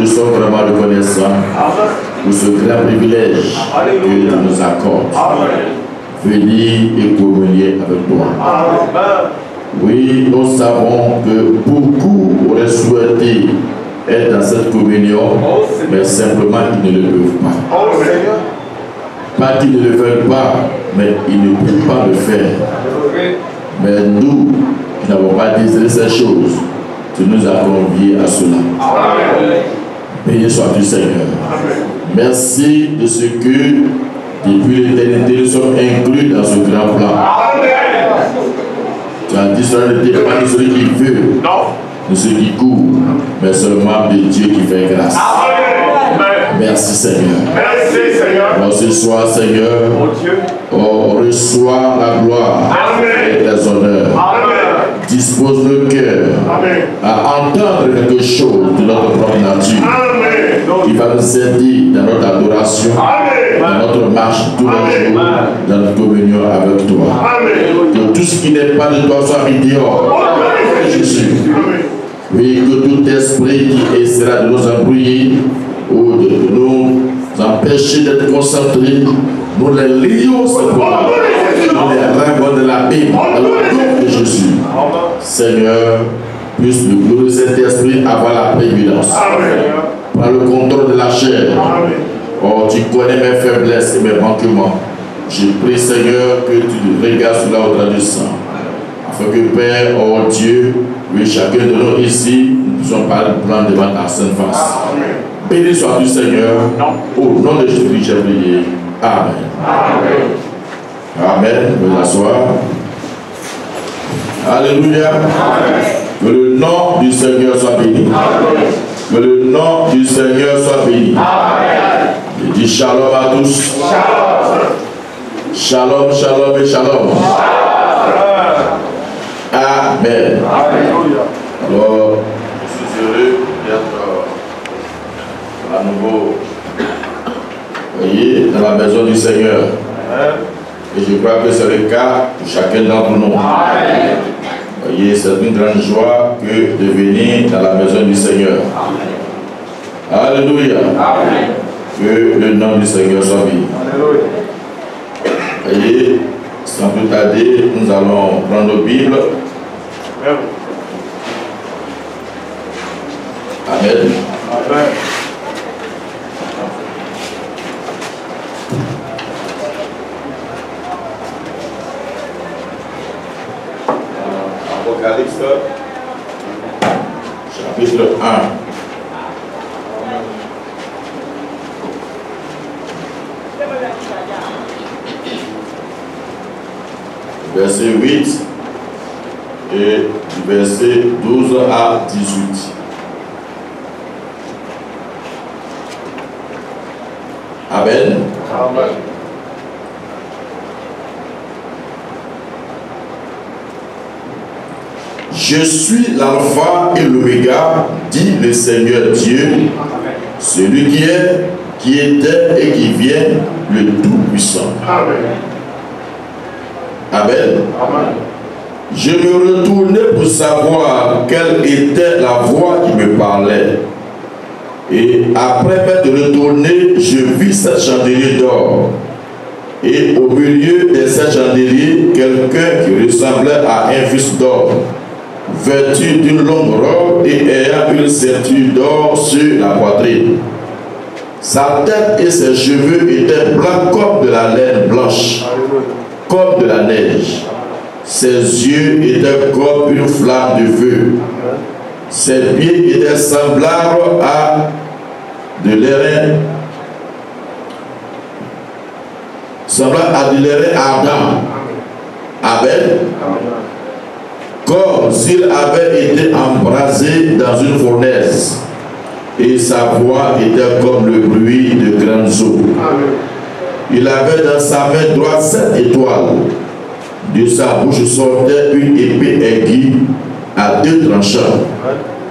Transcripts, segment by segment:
sommes vraiment reconnaissants pour ce grand privilège que tu nous accordes. Venir et communier avec toi. Oui, nous savons que beaucoup auraient souhaité être dans cette communion, mais simplement ils ne le peuvent pas. Pas qu'ils ne le veulent pas, mais ils ne peuvent pas le faire. Mais nous, qui n'avons pas désiré ces choses, tu nous as conviés à cela. Béni sois-tu, Seigneur. Merci de ce que, depuis l'éternité, nous sommes inclus dans ce grand plan. Tu as dit cela ne dépend pas de celui qui veut, de celui qui court, mais seulement de Dieu qui fait grâce. Merci, Seigneur. Merci, Seigneur. Alors, ce soir, Seigneur, on reçoit la gloire et les honneurs. Dispose le cœur à entendre quelque chose de notre propre nature qui va nous servir dans notre adoration, dans notre marche tous les jours, dans notre communion avec toi. Que tout ce qui n'est pas de toi soit mis dehors. Jésus. Oui, que tout esprit qui essaiera de nous embrouiller ou de nous empêcher d'être concentrés, nous les lions simplement. Nous les rêvons de la Bible, dans le nom de Jésus. Seigneur, puisse le glorieux Saint-Esprit avoir la prééminence. Prends le contrôle de la chair. Oh, tu connais mes faiblesses et mes manquements. Je prie, Seigneur, que tu regardes sur la haute du sang. Afin que, Père, oh Dieu, oui, chacun de nous ici, nous puissions parler blanc devant ta sainte face. Béni sois-tu, Seigneur. Au nom de Jésus, j'ai prié. Amen. Amen. Vous asseoir. Alléluia. Que le nom du Seigneur soit béni. Que le nom du Seigneur soit béni. Je dis shalom à tous. Shalom, shalom et shalom. Amen. Alors, je suis heureux d'être à nouveau, voyez, dans la maison du Seigneur. Et je crois que c'est le cas pour chacun d'entre nous. Voyez, c'est une grande joie que de venir dans la maison du Seigneur. Alléluia. Que le nom du Seigneur soit béni. Voyez, sans plus tarder, nous allons prendre nos Bibles. Amen. Apocalypse, chapitre 1. Verset 8 et verset 12 à 18. Amen. Amen. Je suis l'alpha et l'oméga, dit le Seigneur Dieu, celui qui est, qui était et qui vient, le Tout-Puissant. Amen. Amen. Amen. Je me retournai pour savoir quelle était la voix qui me parlait. Et après m'être retourné, je vis 7 chandeliers d'or. Et au milieu de ces chandeliers, quelqu'un qui ressemblait à un fils d'or, vêtu d'une longue robe et ayant une ceinture d'or sur la poitrine. Sa tête et ses cheveux étaient blancs comme de la laine blanche, comme de la neige. Ses yeux étaient comme une flamme de feu. Ses pieds étaient semblables à de l'airain, ardent. Amen. Comme s'il avait été embrasé dans une fournaise, et sa voix était comme le bruit de grandes eaux. Il avait dans sa main droite 7 étoiles. De sa bouche sortait une épée aiguë à 2 tranchants,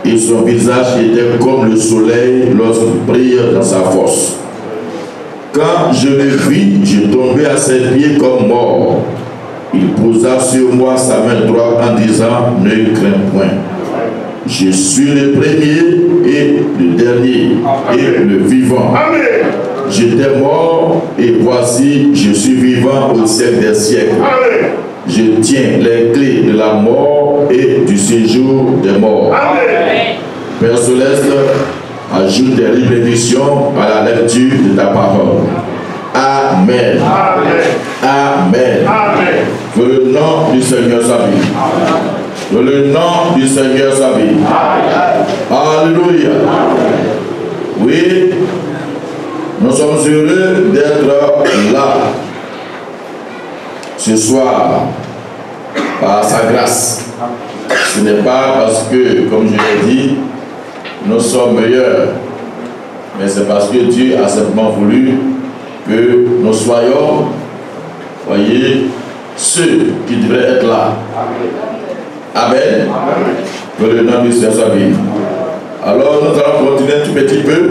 et son visage était comme le soleil lorsqu'il brille dans sa force. Quand je le vis, je tombais à ses pieds comme mort. Il posa sur moi sa main droite en disant « Ne crains point ». Je suis le premier et le dernier. Amen. Et le vivant. Amen. J'étais mort et voici, je suis vivant au siècle des siècles. Amen. Je tiens les clés de la mort et du séjour des morts. Amen. Père Céleste, ajoute des bénédictions à la lecture de ta parole. Amen. Amen. Amen. Amen. Que le nom du Seigneur soit béni. Que le nom du Seigneur soit béni. Alléluia. Oui, nous sommes heureux d'être là ce soir par sa grâce. Ce n'est pas parce que, comme je l'ai dit, nous sommes meilleurs, mais c'est parce que Dieu a simplement voulu que nous soyons, voyez, ceux qui devraient être là. Amen. Que le nom du Seigneur soit béni. Alors nous allons continuer un tout petit peu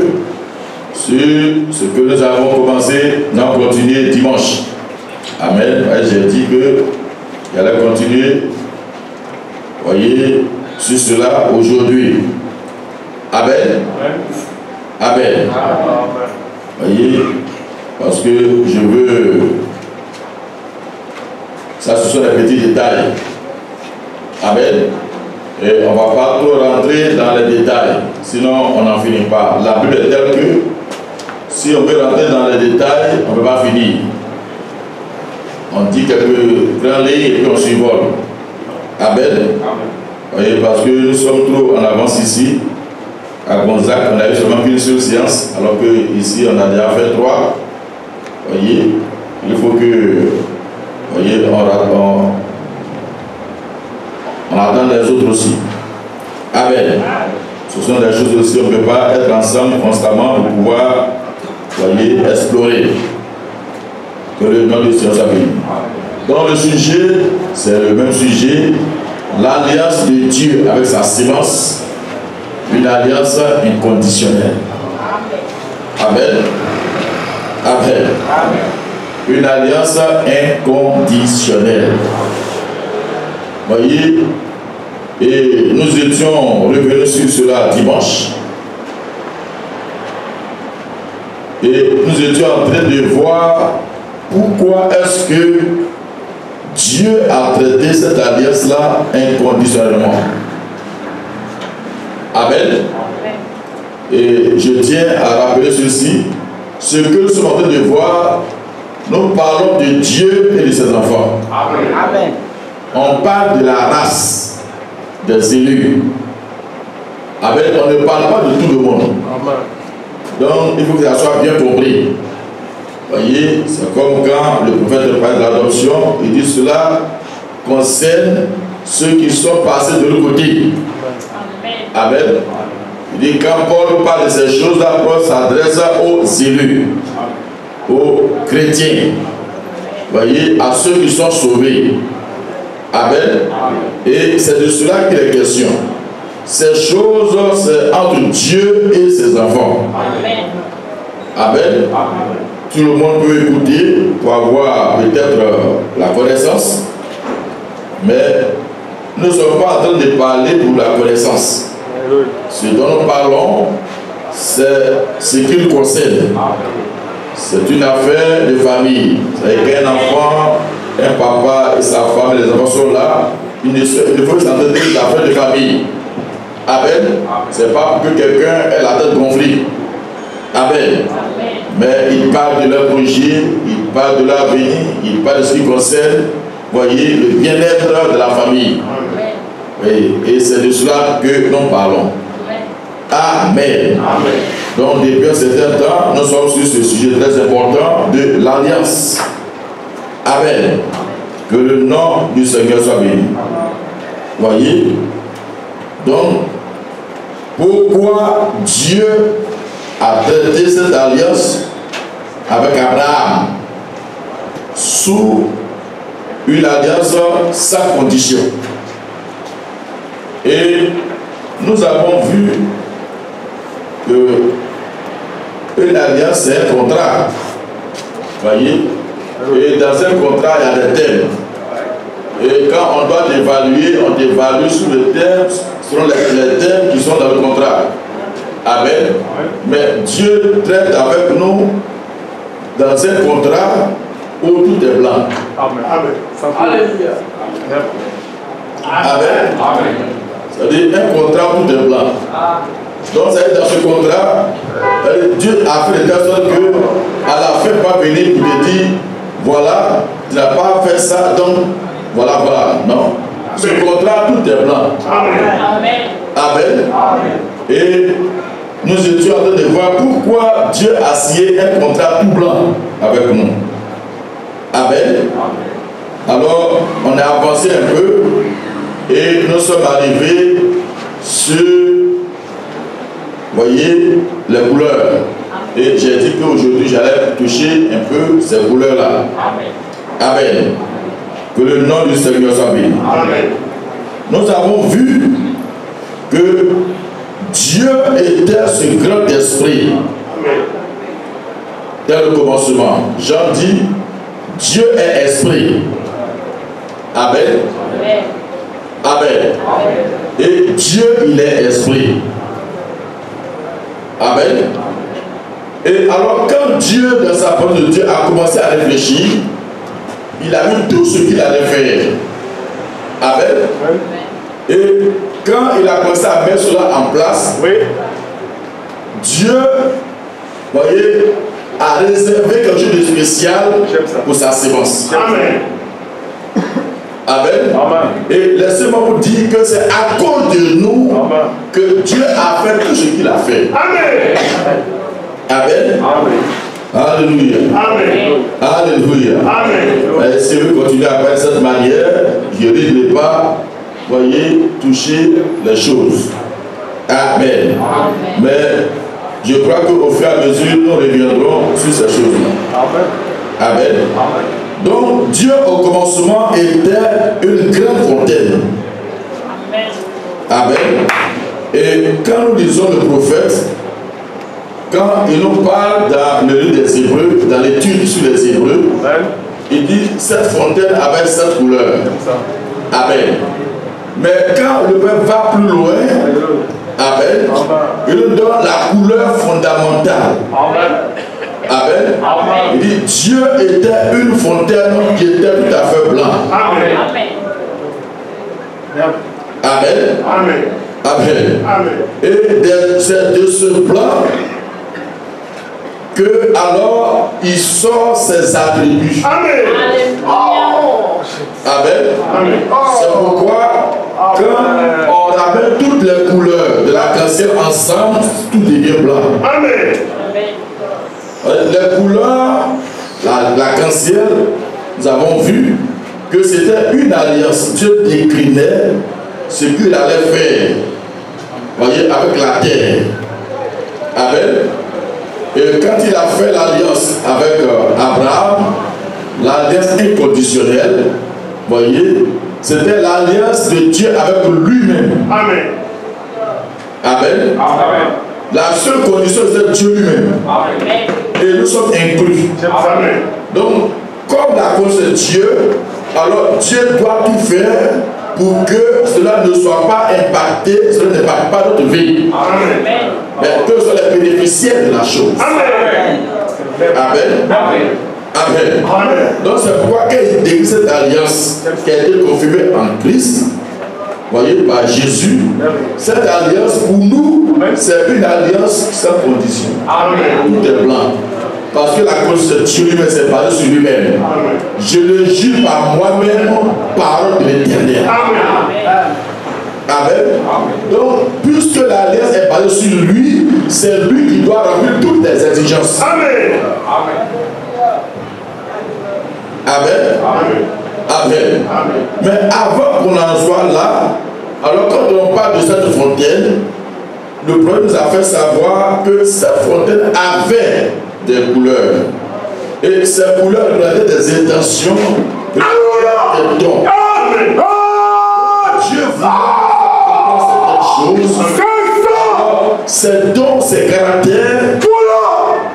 sur ce que nous avons commencé, nous allons continuer dimanche. Amen. J'ai dit qu'il allait continuer, voyez, sur cela aujourd'hui. Amen. Amen. Voyez, parce que je veux, ça ce sont les petits détails. Amen. Et on ne va pas trop rentrer dans les détails, sinon on n'en finit pas. La Bible est telle que si on veut rentrer dans les détails, on ne peut pas finir. On dit quelques grands lignes et puis on survole. Amen. Voyez, parce que nous sommes trop en avance ici. À Gonzague, on a eu seulement qu'une seule séance, alors qu'ici on a déjà fait 3. Voyez, il faut que, voyez, on attend les autres aussi. Amen. Ce sont des choses aussi, on ne peut pas être ensemble constamment pour pouvoir, voyez, explorer. Que le nom de Dieu soit béni. Donc le sujet, c'est le même sujet, l'alliance de Dieu avec sa sémence, une alliance inconditionnelle. Amen. Amen. Une alliance inconditionnelle. Voyez, et nous étions revenus sur cela dimanche. Et nous étions en train de voir pourquoi est-ce que Dieu a traité cette alliance-là inconditionnellement. Amen. Et je tiens à rappeler ceci. Ce que nous sommes en train de voir, nous parlons de Dieu et de ses enfants. Amen. On parle de la race des élus. Amen. On ne parle pas de tout le monde. Amen. Donc, il faut que ça soit bien compris. Voyez, c'est comme quand le prophète parle de l'adoption, il dit cela concerne ceux qui sont passés de l'autre côté. Amen. Amen. Il dit quand Paul parle de ces choses-là, Paul s'adresse aux élus, aux chrétiens. Voyez, à ceux qui sont sauvés. Amen. Et c'est de cela qu'il est question. Ces choses, c'est entre Dieu et ses enfants. Amen. Amen. Tout le monde peut écouter pour avoir peut-être la connaissance, mais nous ne sommes pas en train de parler pour la connaissance. Ce dont nous parlons, c'est ce qui nous concerne. C'est une affaire de famille. C'est-à-dire qu'un enfant, un papa et sa femme, les enfants sont là. Il faut s'entendre des affaires de famille. Amen. Ce n'est pas pour que quelqu'un ait la tête gonflée. Amen. Mais il parle de leur projet, il parle de leur avenir, il parle de ce qui concerne, voyez, le bien-être de la famille. Oui, et c'est de cela que nous parlons. Amen. Amen. Donc, depuis un certain temps, nous sommes sur ce sujet très important de l'alliance. Amen. Que le nom du Seigneur soit béni. Voyez. Donc, pourquoi Dieu a traité cette alliance avec Abraham sous une alliance sans condition? Et nous avons vu que une alliance, c'est un contrat. Voyez? Et dans un contrat, il y a des termes. Et quand on doit l'évaluer, on évalue sur le terme selon les thèmes qui sont dans le contrat. Amen. Mais Dieu traite avec nous dans un contrat où tout est blanc. Amen. Alléluia. Amen. C'est-à-dire un contrat où tout est blanc. Donc, ça veut dire dans ce contrat, Dieu a fait de telle sorte que à la fin, pas venir pour te dire voilà, tu n'as pas fait ça, donc voilà. Non. Ce contrat, tout est blanc. Amen. Et nous étions en train de voir pourquoi Dieu a signé un contrat tout blanc avec nous. Amen. Alors, on a avancé un peu et nous sommes arrivés sur, voyez, les couleurs. Et j'ai dit qu'aujourd'hui, j'allais toucher un peu ces couleurs-là. Amen. Que le nom du Seigneur soit béni. Nous avons vu que Dieu était ce grand esprit. Dès le commencement, Jean dit, Dieu est esprit. Amen. Amen. Et Dieu, il est esprit. Amen. Et alors, quand Dieu, dans sa parole de Dieu, a commencé à réfléchir, il a vu tout ce qu'il allait faire. Amen. Et quand il a commencé à mettre cela en place, Dieu, voyez, a réservé quelque chose de spécial pour sa sémence. Amen. Amen. Et laissez-moi vous dire que c'est à cause de nous que Dieu a fait tout ce qu'il a fait. Amen. Amen. Alléluia. Alléluia. Et si vous continuez à faire de cette manière, je ne risque pas, voyez, toucher les choses. Amen. Mais je crois qu'au fur et à mesure, nous reviendrons sur ces choses-là. Amen. Donc, Dieu au commencement était une grande fontaine. Amen. Et quand nous lisons le prophète, quand il nous parle dans le livre des Hébreux, dans l'étude sur les Hébreux, il dit cette fontaine avait cette couleur. Amen. Mais quand le peuple va plus loin, amen, il nous donne la couleur fondamentale. Amen. Il dit Dieu était une fontaine qui était tout à fait blanche. Amen. Amen. Et c'est de ce blanc que alors il sort ses attributs. Amen. C'est pourquoi quand on ramène toutes les couleurs de l'arc-en-ciel ensemble, tout devient blanc. Amen. Les couleurs, l'arc-en-ciel, nous avons vu que c'était une alliance. Dieu déclinait ce qu'il allait faire, voyez, avec la terre. Amen. Et quand il a fait l'alliance avec Abraham, l'alliance inconditionnelle, voyez, c'était l'alliance de Dieu avec lui-même. Amen. Amen. Amen. La seule condition, c'est Dieu lui-même. Et nous sommes inclus. Amen. Donc, comme la cause est Dieu, alors Dieu doit tout faire pour que cela ne soit pas impacté, cela n'impacte pas notre vie. Amen. Mais que soient les bénéficiaires de la chose. Amen. Amen. Amen. Amen. Donc c'est pourquoi quand il décrit cette alliance qui a été confirmée en Christ, voyez, par Jésus, cette alliance pour nous, c'est une alliance sans condition. Amen. Tout est blanc. Parce que la constitution lui-même s'est basée sur lui-même. Je le jure par moi-même, parole de l'Éternel. Amen. Amen. Donc, puisque l'alliance est basée sur lui, c'est lui qui doit remplir toutes les exigences. Amen. Amen. Amen. Mais avant qu'on en soit là, alors quand on parle de cette fontaine, le prophète nous a fait savoir que cette fontaine avait des couleurs. Et ces couleurs représentaient des intentions, des dons. Dieu voulait certaines choses. Ces dons, ces caractères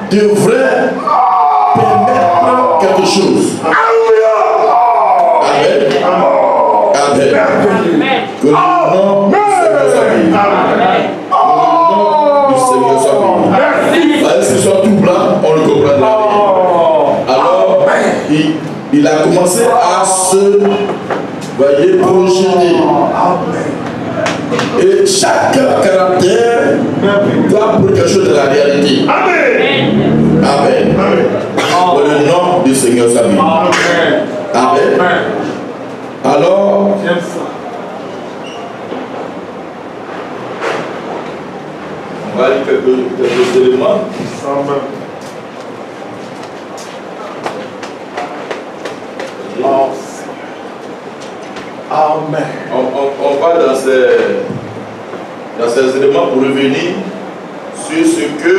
devraient permettre quelque chose. Amen. Amen. Que le nom de Dieu soit projeté. Et chaque caractère doit pour quelque chose de la réalité. Amen. Amen. Pour le nom du Seigneur Samuel. Amen. Alors, on va lire quelques éléments. Amen. On va dans ces éléments pour revenir sur ce que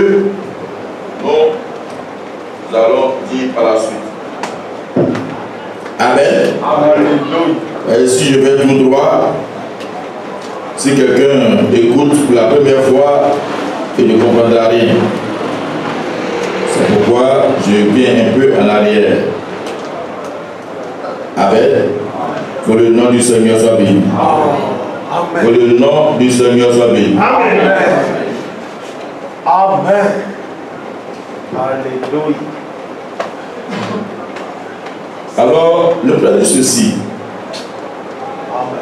nous allons dire par la suite. Amen. Et si je vais tout droit, si quelqu'un écoute pour la première fois, il ne comprendra rien. C'est pourquoi je viens un peu en arrière. Amen. Que le nom du Seigneur soit béni. Que le nom du Seigneur soit béni. Amen. Amen. Alléluia. Alors, le plan de ceci. Amen.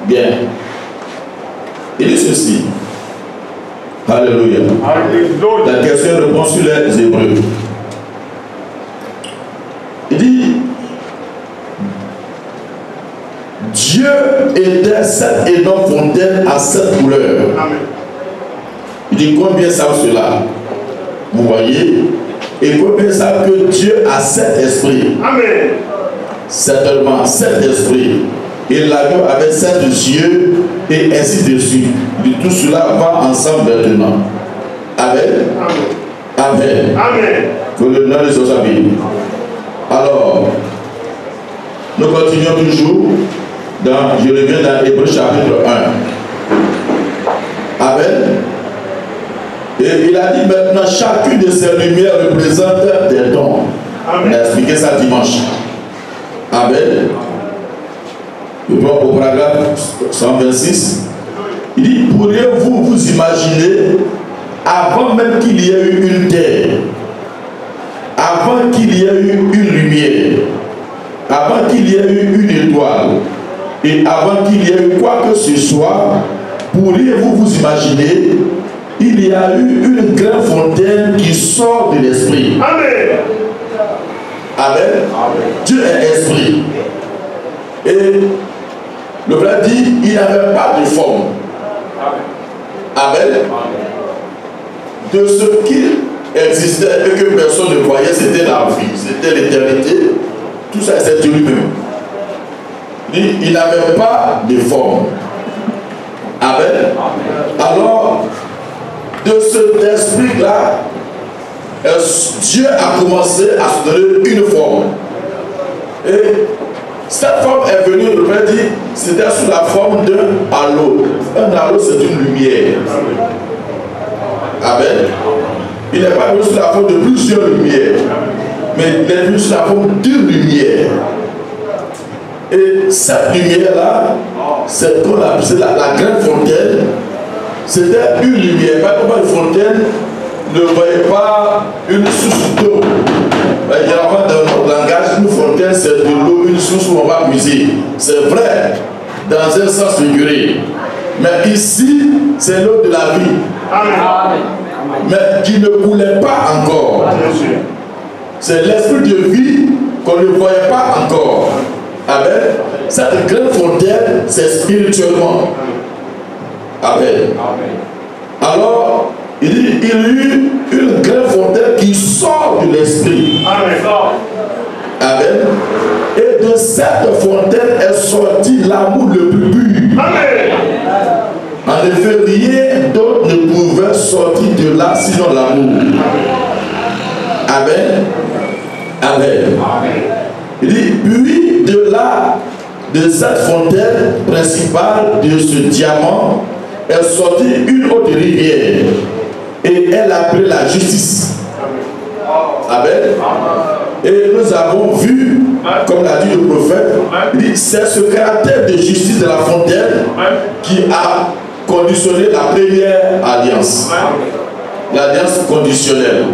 Bien. Il dit ceci. Alléluia. Alléluia. La question répond sur les Hébreux. Il dit Dieu était cette énorme fontaine à sept couleurs. Amen. Il dit combien savent cela? Vous voyez? Et combien savent que Dieu a sept esprits? Amen. Certainement, sept esprits. Et l'avion avait sept yeux et ainsi de suite. Et tout cela va ensemble maintenant. Amen. Amen. Amen. Que le nom de soit béni. Alors, nous continuons toujours dans, je reviens dans Hébreux chapitre 1. Amen. Et il a dit maintenant, chacune de ces lumières représente des dons. On a expliqué ça dimanche. Amen. Je prends au paragraphe 126. Il dit, pourriez-vous vous imaginer, avant même qu'il y ait eu une terre, avant qu'il y ait eu une lumière, avant qu'il y ait eu une étoile, et avant qu'il y ait eu quoi que ce soit, pourriez-vous vous imaginer, il y a eu une grande fontaine qui sort de l'esprit. Amen. Amen. Dieu est esprit. Et le vrai dit, il n'avait pas de forme. Amen. De ce qui existait et que personne ne voyait, c'était la vie, c'était l'éternité. Tout ça, c'est lui-même. Il n'avait pas de forme. Amen. Alors, de cet esprit-là, Dieu a commencé à se donner une forme. Et cette forme est venue, le Père dit, c'était sous la forme d'un halo. Un halo, c'est une lumière. Amen. Il n'est pas venu sous la forme de plusieurs lumières, mais il est venu sous la forme d'une lumière. Et cette lumière-là, c'est la grande fontaine. C'était une lumière, pas comme une fontaine, ne voyait pas une source d'eau. Généralement, dans notre langage, une fontaine, c'est de l'eau, une source où on va puiser. C'est vrai, dans un sens figuré. Mais ici, c'est l'eau de la vie. Amen. Mais qui ne coulait pas encore. C'est l'esprit de vie qu'on ne voyait pas encore. Amen. Cette grande fontaine, c'est spirituellement. Amen. Alors, il dit, il y a eu une grande fontaine qui sort de l'esprit. Amen. Et de cette fontaine est sorti l'amour le plus pur. Amen. En effet, rien d'autre ne pouvait sortir de là sinon l'amour. Amen. Amen. Il dit, puis de là, de cette fontaine principale, de ce diamant, est sortie une autre rivière, et elle a appelé la justice. Amen. Et nous avons vu, comme l'a dit le prophète, c'est ce caractère de justice de la fontaine qui a conditionné la première alliance. L'alliance conditionnelle.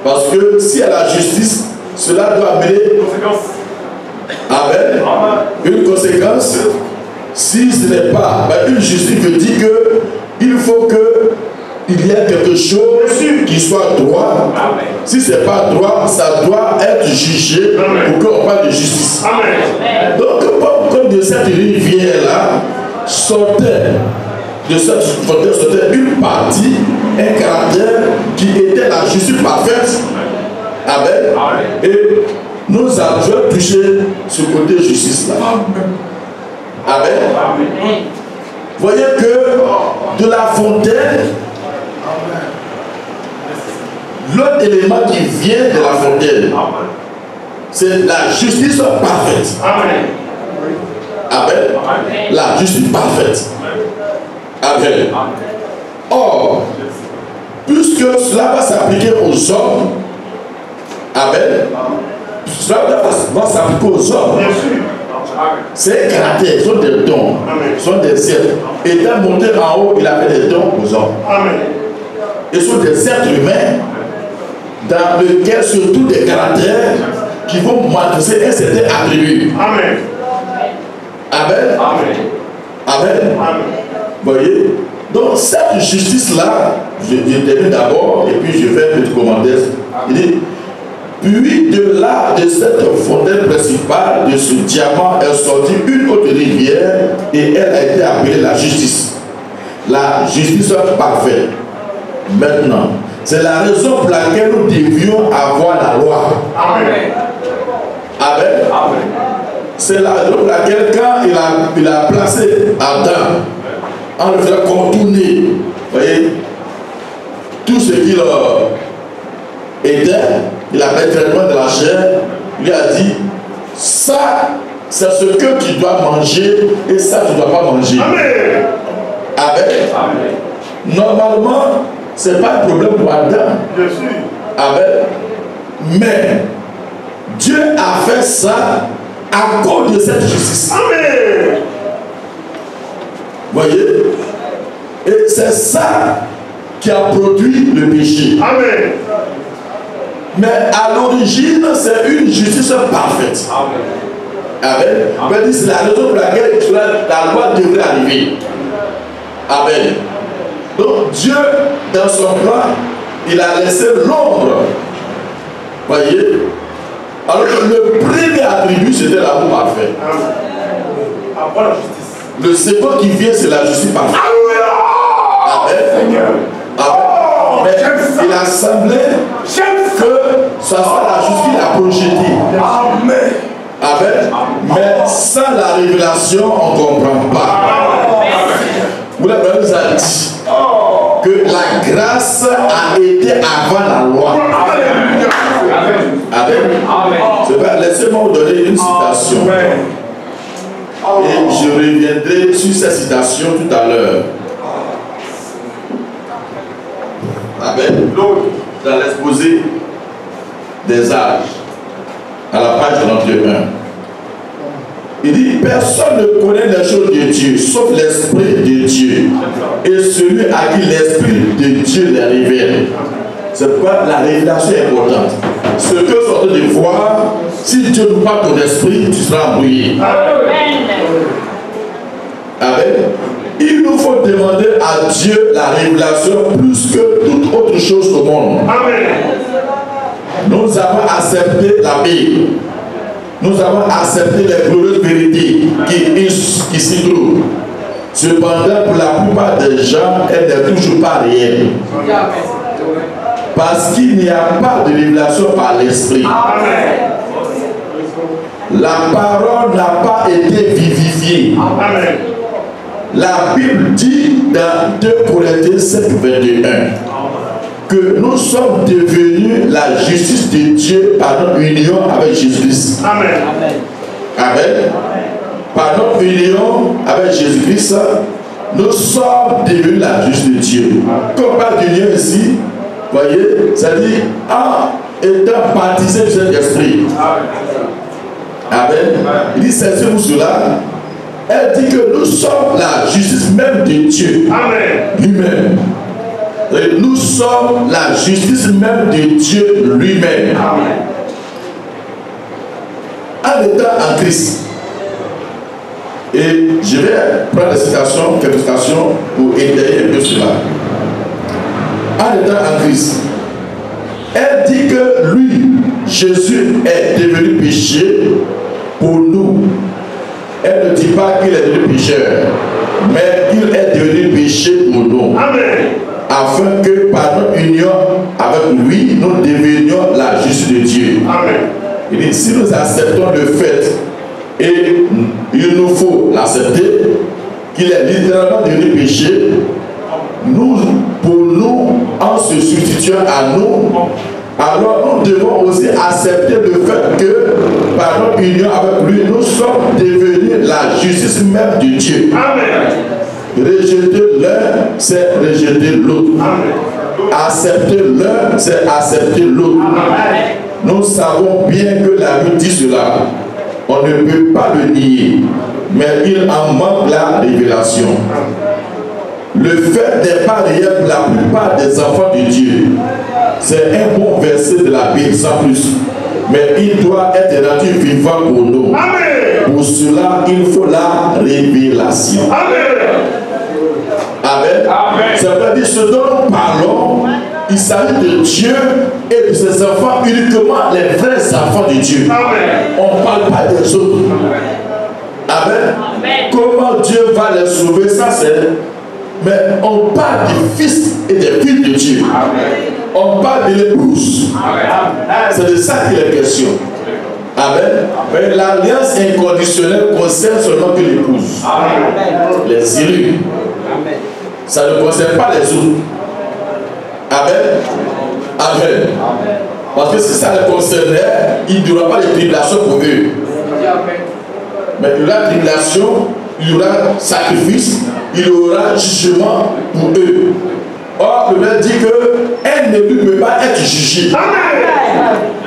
Parce que si elle a justice, cela doit amener une conséquence. Si ce n'est pas une justice qui dit qu'il faut qu'il y ait quelque chose qui soit droit. Si ce n'est pas droit, ça doit être jugé pour qu'on parle de justice. Donc, comme de cette rivière-là sortait, de cette fontaine sortait une partie, un caractère qui était la justice parfaite. Amen. Et nous avons touché ce côté justice-là. Amen. Voyez que de la fontaine, l'autre élément qui vient de la fontaine, c'est la justice parfaite. Amen. La justice parfaite. Amen. Or, puisque cela va s'appliquer aux hommes, amen, cela va s'appliquer aux hommes. C'est un caractère, ils sont des dons, ils sont des êtres. Étant monté en haut, il avait des dons aux hommes. Ils sont des êtres humains dans lesquels surtout des caractères qui vont manifester un certain attribut. Amen. Amen. Amen. Vous voyez? Donc cette justice-là, je termine d'abord et puis je fais un petit commentaire. Il dit, puis de là, de cette fontaine principale, de ce diamant est sortie une autre rivière et elle a été appelée la justice. La justice parfaite. Maintenant, c'est la raison pour laquelle nous devions avoir la loi. Amen. Amen. C'est la raison pour laquelle quand il a placé Adam, en le faisant contourner, vous voyez, tout ce qu'il était, il avait le traitement de la chair, il lui a dit, ça, c'est ce que tu dois manger et ça, tu ne dois pas manger. Amen. Amen. Normalement, ce n'est pas un problème pour Adam. Amen. Mais Dieu a fait ça à cause de cette justice. Amen. Voyez? Et c'est ça qui a produit le péché. Amen. Mais à l'origine, c'est une justice parfaite. Amen. Amen. C'est la raison pour laquelle la loi devrait arriver. Amen. Donc Dieu, dans son plan, il a laissé l'ombre. Voyez? Alors que le premier attribut, c'était l'amour parfait. Après la justice. Le second qui vient, c'est la justice parfaite. Amen. Amen. Mais il a semblé que ça soit la justice qu'il a projetée. Amen. Amen. Mais sans la révélation, on ne comprend pas. Vous l'avez nous a dit que la grâce a été avant la loi. Amen. Laissez-moi vous donner une citation. Et je reviendrai sur cette citation tout à l'heure. Amen. Dans l'exposé des âges, à la page 91. Il dit, personne ne connaît les choses de Dieu, sauf l'Esprit de Dieu. Et celui à qui l'Esprit de Dieu les révèle. C'est pourquoi la révélation est importante. Ce que vous êtes en train de voir, si Dieu nous parle ton esprit, tu seras embrouillé. Amen. Il nous faut demander à Dieu la révélation plus que toute autre chose au monde. Amen. Nous avons accepté la Bible. Nous avons accepté les glorieuses vérités qui s'y trouvent. Cependant, pour la plupart des gens, elle n'est toujours pas réelle. Parce qu'il n'y a pas de révélation par l'esprit. La parole n'a pas été vivifiée. Amen. La Bible dit dans 2 Corinthiens 7, 21 que nous sommes devenus la justice de Dieu par notre union avec Jésus-Christ. Amen. Amen. Par notre union avec Jésus-Christ, nous sommes devenus la justice de Dieu. Quand on parle d'union ici, voyez, ça dit en étant baptisé du Saint-Esprit. Amen. Il dit c'est sur cela. Elle dit que nous sommes la justice même de Dieu. Amen. Lui-même. Nous sommes la justice même de Dieu lui-même. En étant en Christ. Et je vais prendre quelques citations pour étayer un peu cela. En étant en Christ, elle dit que lui, Jésus, est devenu péché pour nous. Elle ne dit pas qu'il est devenu pécheur, mais qu'il est devenu péché pour nous. Amen. Afin que par notre union avec lui, nous devenions la justice de Dieu. Amen. Il dit, si nous acceptons le fait, et il nous faut l'accepter, qu'il est littéralement devenu péché, pour nous, en se substituant à nous, alors nous devons aussi accepter le fait que par notre union avec lui, nous sommes devenus la justice même de Dieu. Amen. Rejeter l'un, c'est rejeter l'autre. Accepter l'un, c'est accepter l'autre. Nous savons bien que la Bible dit cela. On ne peut pas le nier, mais il en manque la révélation. Le fait n'est pas réel pour la plupart des enfants de Dieu. C'est un bon verset de la Bible, sans plus. Mais il doit être rendu vivant pour nous. Amen. Pour cela, il faut la révélation. Amen. Amen. Amen. Ça veut dire ce dont nous parlons, il s'agit de Dieu et de ses enfants, uniquement les vrais enfants de Dieu. Amen. On ne parle pas des autres. Amen. Amen. Comment Dieu va les sauver, ça c'est... Mais on parle des fils et des filles de Dieu. Amen. On parle de l'épouse. C'est de ça qu'il est question. Amen. Mais l'alliance inconditionnelle concerne seulement que l'épouse. Les élus. Amen. Ça ne concerne pas les autres. Amen. Amen. Parce que si ça les concernait, il n'y aura pas de tribulation pour eux. Mais il y aura tribulation, il y aura sacrifice, il y aura jugement pour eux. Or, le Bible dit qu'un élu ne peut pas être jugé. Amen.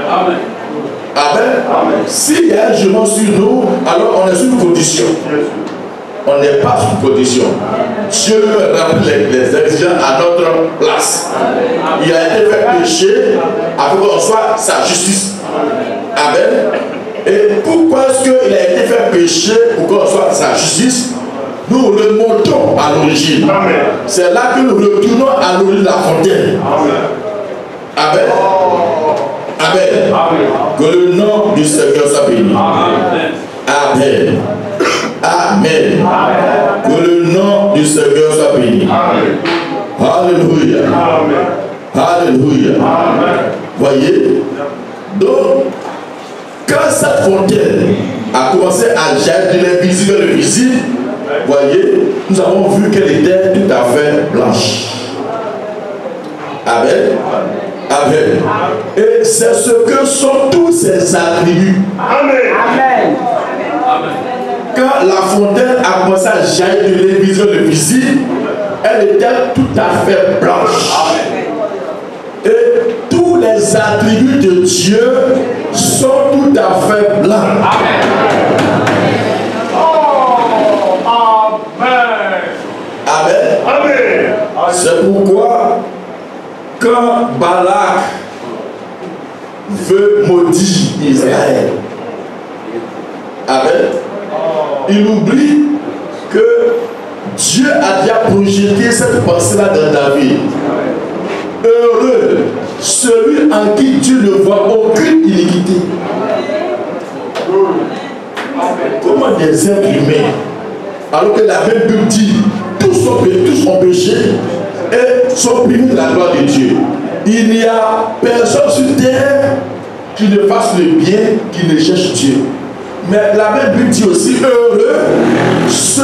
Amen. Amen. S'il y a un jugement sur nous, alors on est sous une condition. On n'est pas sous condition. Dieu remplit les exigences à notre place. Il a été fait péché afin qu'on soit sa justice. Amen. Et pourquoi est-ce qu'il a été fait péché pour qu'on soit sa justice? Nous remontons à l'origine. C'est là que nous retournons à l'origine de la fontaine. Amen. Amen. Amen. Que le nom du Seigneur soit béni. Amen. Amen. Amen. Que le nom du Seigneur soit béni. Alléluia. Alléluia. Voyez? Donc, quand cette fontaine a commencé à jaillir de l'invisible vers le visible, voyez, nous avons vu qu'elle était tout à fait blanche. Amen. Amen. Et c'est ce que sont tous ces attributs. Amen. Amen. Quand la fontaine a commencé à jaillir de l'invisible vers le visible, elle était tout à fait blanche. Et tous les attributs de Dieu sont tout à fait blancs. Amen. Amen. Amen. C'est pourquoi quand Balak veut maudire Israël, Amen, il oublie que Dieu a déjà projeté cette pensée-là dans David. Heureux celui en qui Dieu ne voit aucune iniquité. Comment des êtres humains, alors que la même Bible dit tous ont péché et sont privés de la gloire de Dieu. Il n'y a personne sur terre qui ne fasse le bien, qui ne cherche Dieu. Mais la même Bible dit aussi heureux ceux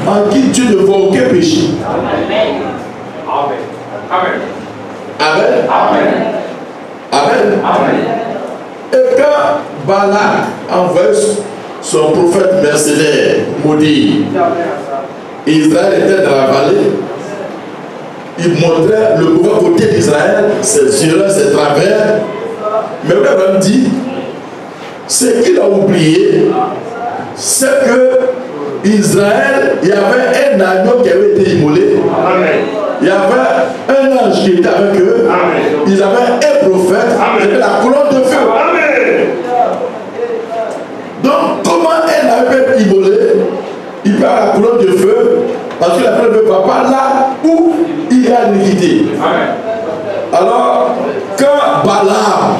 en qui Dieu ne voit aucun péché. Amen. Amen. Amen. Amen. Amen. Amen. Et quand Balak envoie son prophète mercenaire maudit, Israël était dans la vallée. Il montrait le mauvais côté d'Israël, ses erreurs, ses travers. Mais Abraham dit, ce qu'il a oublié, c'est que Israël, il y avait un agneau qui avait été immolé. Il y avait un ange qui était avec eux. Ils avaient un prophète. C'était la colonne de feu. Donc, comment un agneau peut immoler? Il peut avoir la colonne de feu parce que la colonne de feu ne va pas là où il y a l'iniquité. Alors, quand Balaam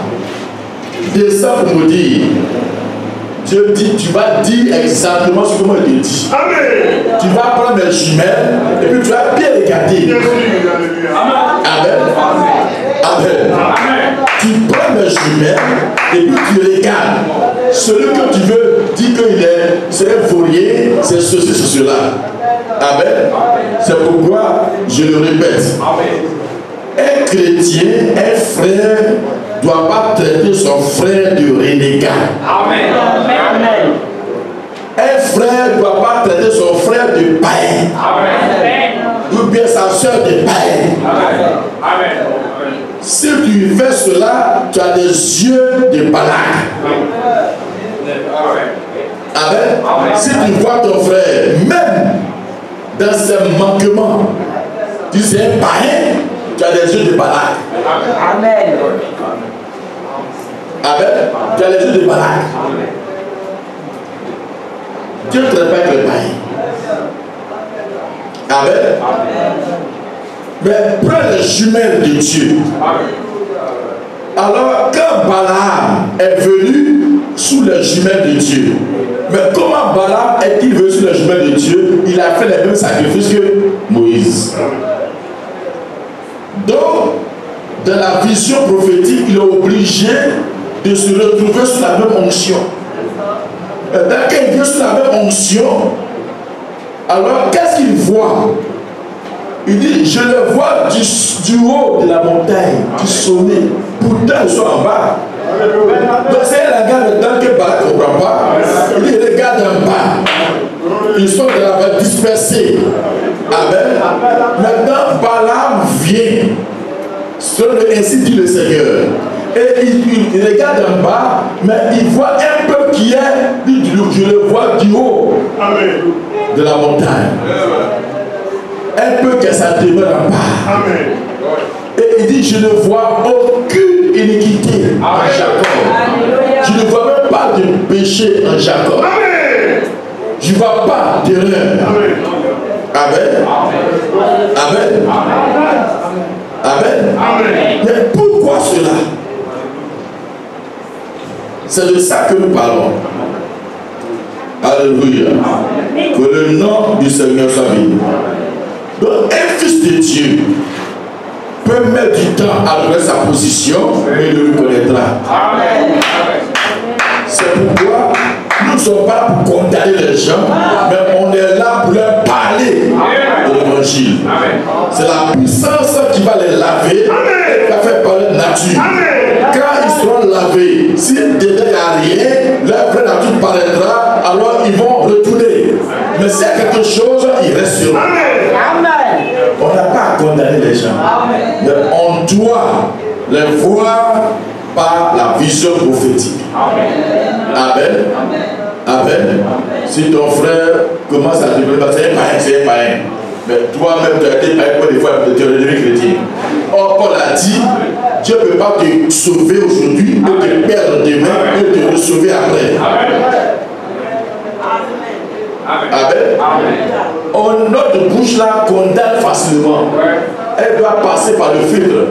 descend pour nous dire, Dieu dit, tu vas dire exactement ce que moi je te dis. Amen. Tu vas prendre mes jumelles et puis tu vas bien regarder. Amen. Amen. Amen. Tu prends mes jumelles et puis tu regardes. Celui que tu veux dit qu'il est, c'est un vaurier, c'est ceci, c'est cela. Amen. C'est pourquoi je le répète. Un chrétien, un frère, ne doit pas traiter son frère de renégat. Amen. Amen. Un frère ne doit pas traiter son frère de païen. Amen. Ou bien sa soeur de païen. Amen. Amen. Si tu fais cela, tu as des yeux de Balak. Amen. Amen. Si tu vois ton frère, même dans ses manquements, tu sais un païen, tu as des yeux de Balak. Amen. Amen. Tu as les yeux de Balak. Dieu ne traite pas avec le païen. Amen. Mais prends les jumelles de Dieu. Alors, quand Balaam est venu sous les jumelles de Dieu, mais comment Balaam est-il venu sous les jumelles de Dieu? Il a fait les mêmes sacrifices que Moïse. Donc, dans la vision prophétique, il est obligé de se retrouver sous la même onction. Dès qu'il vient sous la même onction, alors qu'est-ce qu'il voit? Il dit, je le vois du haut de la montagne, du sommet. Pourtant, ils sont en bas. Donc, c'est un langage maintenant que Balak ne comprend pas. Il dit, regarde en bas. Ils sont dans la vallée dispersés. Amen. Maintenant, Balaam vient. Ainsi dit le Seigneur. Et il regarde en bas, mais il voit un peu qui est, je le vois du haut de la montagne. Un peu que ça demeure en bas. Amen. Et il dit, je ne vois aucune iniquité en Jacob. Je ne vois même pas de péché en Jacob. Amen. Je ne vois pas d'erreur. Amen. Amen. Amen. Amen. Mais pourquoi cela? C'est de ça que nous parlons. Alléluia. Que le nom du Seigneur soit béni. Donc, un fils de Dieu peut mettre du temps à trouver sa position, mais il le reconnaîtra. Amen. C'est pourquoi nous ne sommes pas là pour condamner les gens, mais on est là pour leur parler de l'évangile. C'est la puissance qui va les laver, qui va faire parler de nature. Quand ils seront lavés, si dedans il n'y a rien, leur vraie nature paraîtra, alors ils vont retourner. Mais s'il y a quelque chose, ils resteront. On n'a pas à condamner les gens, mais on doit les voir par la vision prophétique. Amen. Amen. Si ton frère commence à développer, c'est un païen. Mais toi-même, tu as été païen pour des fois, tu es devenu chrétien. Or, Paul a dit, Dieu ne peut pas te sauver aujourd'hui, et te perdre demain, et te sauver après. Amen. Notre bouche là condamne facilement. Elle doit passer par le filtre.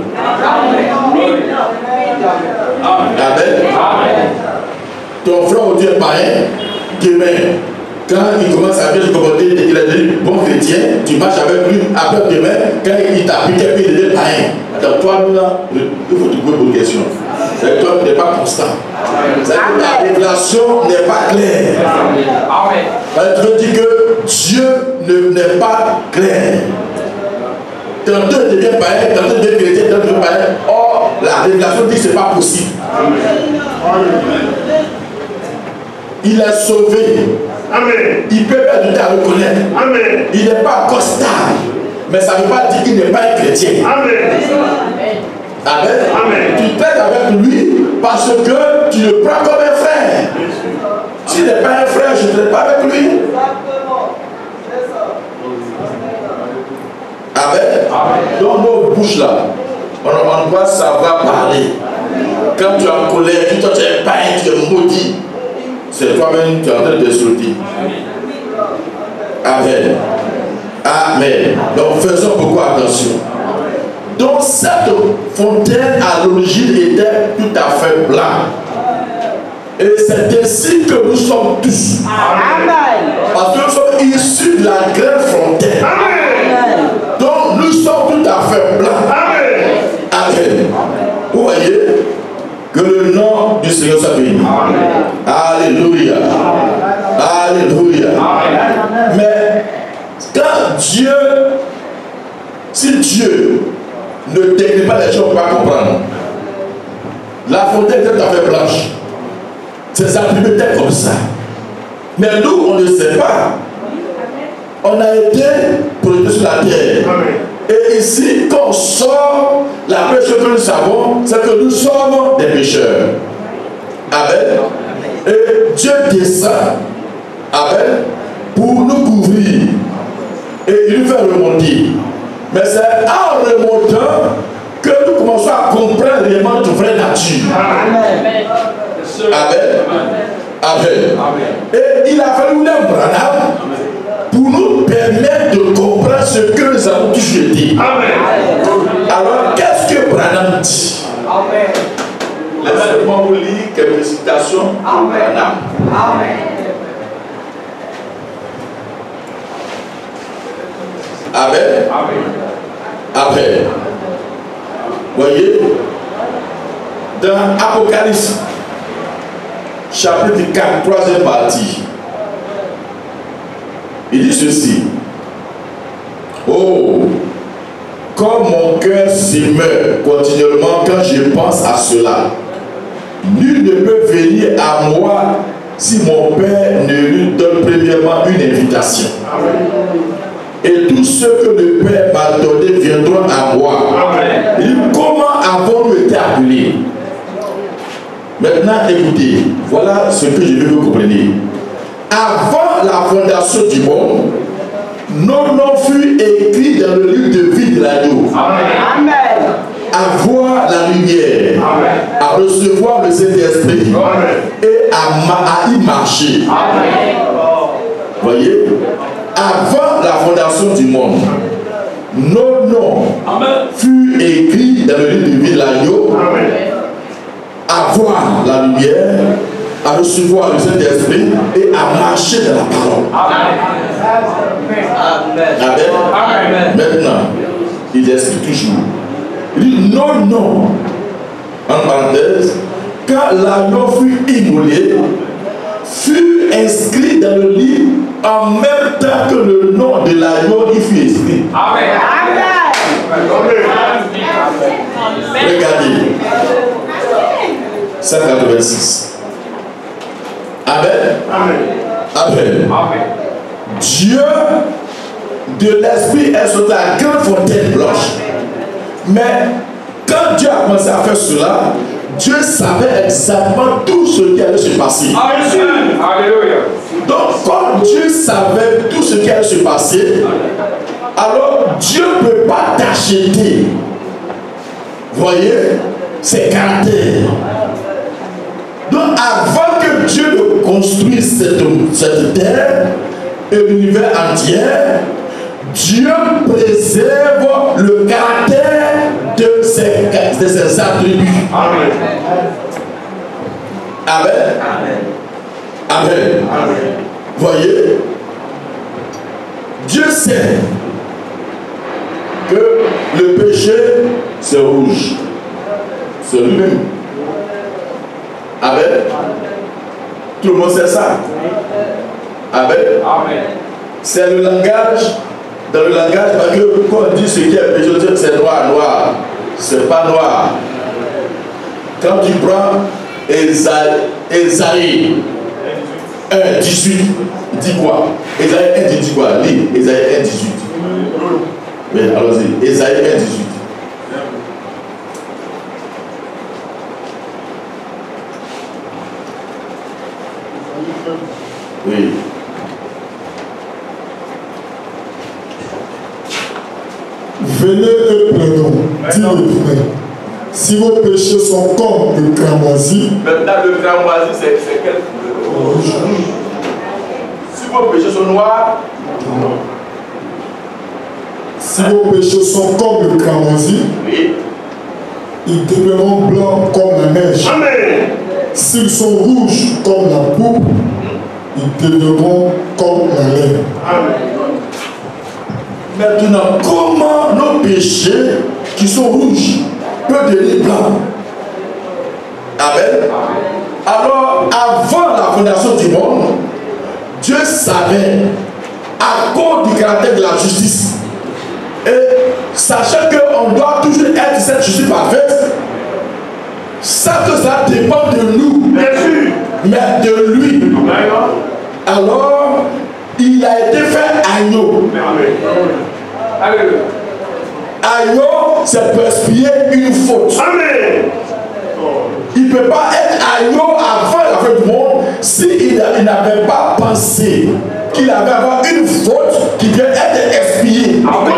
Amen. Ton frère ou Dieu est païen, demain, quand il commence à bien se comporter, il est devenu bon chrétien, tu marches avec lui, après demain, quand il t'applique, il devient païen. Donc toi, là, il faut te poser une question. C'est que toi, tu n'es pas constant. C'est que ta révélation n'est pas claire. Tu veux dire que Dieu n'est pas clair. Tantôt il devient païen, tantôt il devient chrétien, tantôt il devient païen. Or, la révélation dit que ce n'est pas possible. Il est sauvé Amen. Il peut perdre du temps à reconnaître. Amen. Il n'est pas encore stable. Mais ça ne veut pas dire qu'il n'est pas un chrétien. Amen. Amen. Amen. Tu traites avec lui parce que tu le prends comme un frère. S'il n'est pas un frère, je ne traite pas avec lui. Amen. Dans nos bouches là, on doit savoir parler. Quand tu es en colère, toi tu es païen, tu es maudit. C'est toi-même qui es en train de t'insulter. Amen. Amen. Donc faisons beaucoup attention. Donc cette fontaine à l'origine était tout à fait blanche. Et c'est ainsi que nous sommes tous. Amen. Parce que nous sommes issus de la grande fontaine. Amen. Donc nous sommes tout à fait blancs. Amen. Amen. Vous voyez que le nom du Seigneur soit béni. Alléluia. Alléluia. Mais quand Dieu, si Dieu ne décrit pas les gens, on ne peut pas comprendre. La fontaine est tout à fait blanche. Ses attributs étaient comme ça. Mais nous, on ne sait pas. On a été produits sur la terre. Amen. Et ici, quand on sort, la première chose que nous savons, c'est que nous sommes des pécheurs. Amen. Et Dieu descend. Amen. Pour nous couvrir. Et il nous fait remonter. Mais c'est en remontant que nous commençons à comprendre réellement notre vraie nature. Amen. Amen. Amen. Et il a fallu William Branham pour nous permettre de comprendre ce que nous avons toujours été. Amen. Alors, qu'est-ce que Branham dit? Laissez-moi vous lire quelques citations de Branham. Amen. Amen. Voyez, dans Apocalypse, chapitre 4, 3e partie, il dit ceci. Oh, comme mon cœur s'émeut continuellement quand je pense à cela. Nul ne peut venir à moi si mon Père ne lui donne premièrement une invitation. Et tous ceux que le Père m'a donné viendront à moi. Il dit, comment avons-nous été appelés? Maintenant, écoutez, voilà ce que je veux que vous compreniez. Avant la fondation du monde, nos noms furent écrits dans le livre de vie de l'agneau. Amen. À voir la lumière, à recevoir le Saint-Esprit et à y marcher. Voyez, avant la fondation du monde, nos noms furent écrits dans le livre de vie de l'agneau, à voir la lumière, à recevoir le Saint-Esprit et à marcher dans la parole. Amen. Maintenant, il explique toujours. Il dit non, en parenthèse, quand l'agneau fut immolé, fut inscrit dans le livre en même temps que le nom de l'agneau y fut inscrit. Amen. Regardez. 186. Amen. Amen. Dieu de l'esprit est sur la grande fontaine blanche. Mais quand Dieu a commencé à faire cela, Dieu savait exactement tout ce qui allait se passer. Alléluia. Donc, comme Dieu savait tout ce qui allait se passer, alors Dieu ne peut pas t'acheter. Voyez, ses caractères. Donc, avant que Dieu ne construise cette terre et l'univers entier, Dieu préserve le caractère de ses attributs. Amen. Amen. Voyez, Dieu sait que le péché, c'est rouge. C'est lui-même. Amen. Tout le monde sait ça. Amen. C'est le langage. Dans le langage, parce que quand on dit ce qui est péché, c'est noir. C'est pas noir. Quand tu prends Ésaïe 1, 18, dit quoi? Ésaïe 1 dit quoi? Lis Ésaïe 1, 18. Oui, allons-y. Ésaïe 1, 18. Oui. Venez et prenons, dit l'Éternel. Si vos péchés sont comme le cramoisi. Maintenant, le cramoisi, c'est quel couleur? Rouge. Si vos péchés sont noirs. Si vos péchés sont comme le cramoisi, oui, ils deviendront blancs comme la neige. Amen. S'ils sont rouges comme la pourpre, ils deviendront comme la laine. Amen. Maintenant, comment nos péchés qui sont rouges peuvent devenir blancs? Amen. Alors, avant la fondation du monde, Dieu savait, à cause du caractère de la justice, et sachant qu'on doit toujours être cette justice parfaite, ça que ça dépend de nous, mais de lui. Alors, il a été fait agneau. Agneau, c'est pour expier une faute. Amen. Il ne peut pas être agneau avant la fin du monde s'il n'avait pas pensé qu'il avait avoir une faute qui vient être expiée. Amen.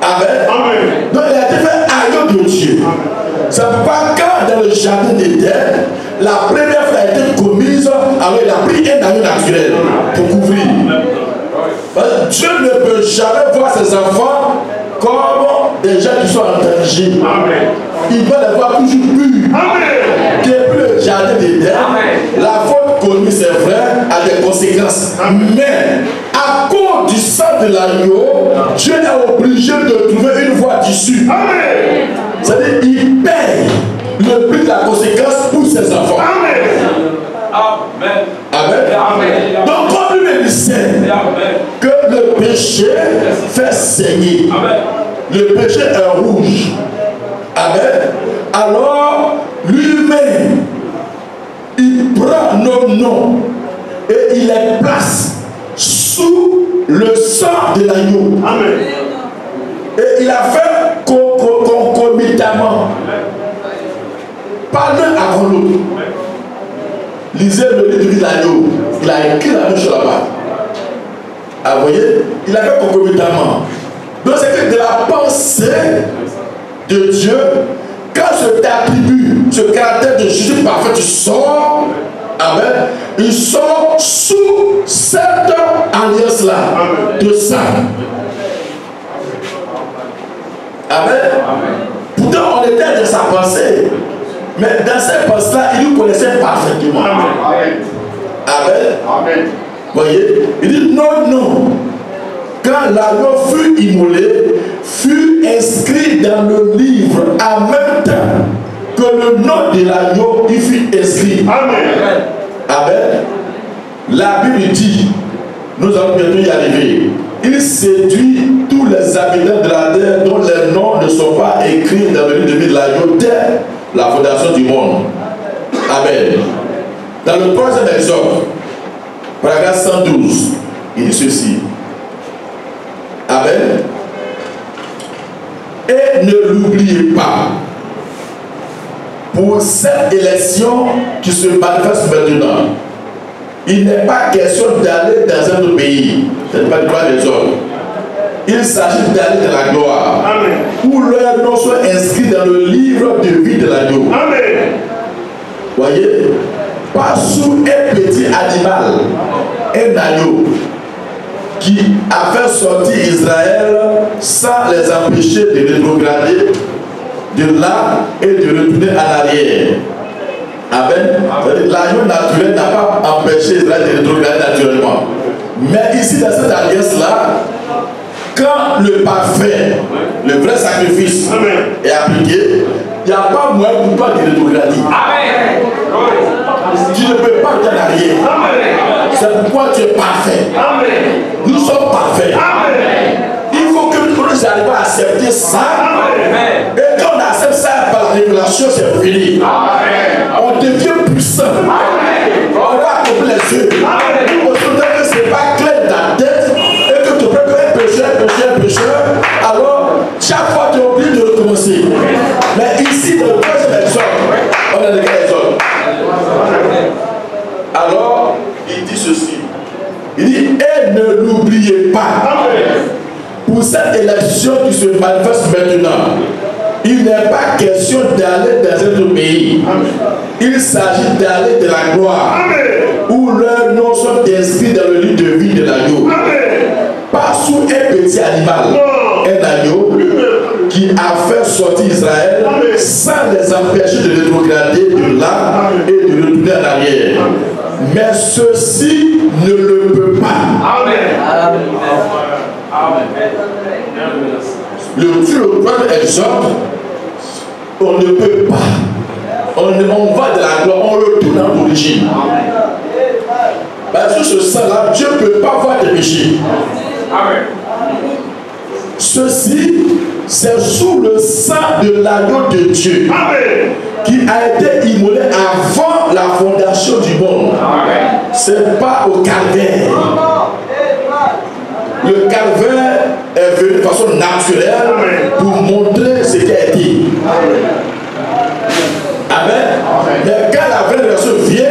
Amen. Donc il a été fait agneau de Dieu. C'est pourquoi quand dans le jardin d'Éden, la première fois a été commise, alors il a pris un agneau naturel pour couvrir. Dieu ne peut jamais voir ses enfants comme des gens qui sont en danger. Amen. Il doit les voir toujours purs. Depuis le jardin d'Éden, la faute commise, c'est vrai, a des conséquences. Amen. Mais à cause du sang de l'agneau, Dieu est obligé de trouver une voie d'issue. C'est-à-dire qu'il paye le prix de la conséquence pour ses enfants. Amen. Amen. Amen. Amen. Donc, comme lui sait que le péché fait saigner, amen, le péché est rouge. Amen. Alors, lui-même, il prend nos noms et il les place sous le sang de l'agneau. Amen. Et il a fait concomitamment, pas l'un avant l'autre. Lisez le livre de l'agneau. Il a écrit la même chose là-bas. Ah, vous voyez, il a fait concomitamment. Donc c'est que de la pensée de Dieu, quand je t'attribue ce caractère de justice parfait, tu sors, amen, il sort sous cette alliance-là de sang. Amen. Pourtant, on était dans sa pensée. Mais dans cette pensée-là, il nous connaissait parfaitement. Amen. Amen. Amen. Vous voyez, il dit non, non. Quand l'agneau fut immolé, fut inscrit dans le livre en même temps que le nom de l'agneau y fut inscrit. Amen. Amen. La Bible dit, nous allons bientôt y arriver. Il séduit tous les habitants de la terre dont les noms ne sont pas écrits dans le livre de l'agneau dès la fondation du monde. Amen. Dans le troisième exode, paragraphe 112, il dit ceci. Amen. Et ne l'oubliez pas, pour cette élection qui se manifeste maintenant, il n'est pas question d'aller dans un autre pays. Ce n'est pas le droit des hommes. Il s'agit d'aller dans la gloire. Amen. Où leurs noms soient inscrits dans le livre de vie de l'agneau. Amen. Voyez, pas sous un petit animal, un agneau qui a fait sortir Israël sans les empêcher de rétrograder de là et de retourner en arrière. Amen. L'agneau naturel n'a pas empêché Israël de rétrograder naturellement. Mais ici, dans cette alliance-là, quand le parfait, le vrai sacrifice est appliqué, il n'y a pas moyen pour toi de rétrograder. Amen. Tu ne peux pas revenir en arrière. C'est pourquoi tu es parfait. Amen. Nous sommes parfaits. Amen. Il faut que nous arrivions à accepter ça. Amen. Et quand on accepte ça par la révélation, c'est fini. On devient puissant. On va accomplir les yeux. Aujourd'hui, que ce n'est pas clair dans ta tête et que tu peux être pécheur, alors chaque fois tu es obligé de recommencer. Mais ici, dans le deuxième exode, on a des exodes. Alors, il dit ceci. Il dit, et ne l'oubliez pas. Pour cette élection qui se manifeste maintenant, il n'est pas question d'aller dans un autre pays. Il s'agit d'aller de la gloire, où leurs noms sont inscrits dans le livre de vie de l'agneau. Pas sous un petit animal, un agneau qui a fait sortir Israël sans les empêcher de rétrograder de là et de retourner en arrière. Mais ceci ne le peut pas. Le premier exemple, on ne peut pas. On va de la gloire, on retourne à l'origine. Parce que ce sang-là, Dieu ne peut pas voir tes péchés. Ceci, c'est sous le sang de l'agneau de Dieu qui a été immolé avant la fondation du monde. Ce n'est pas au calvaire. Le calvaire est venu de façon naturelle pour montrer ce qui a été. Amen. Mais quand la vraie version vient,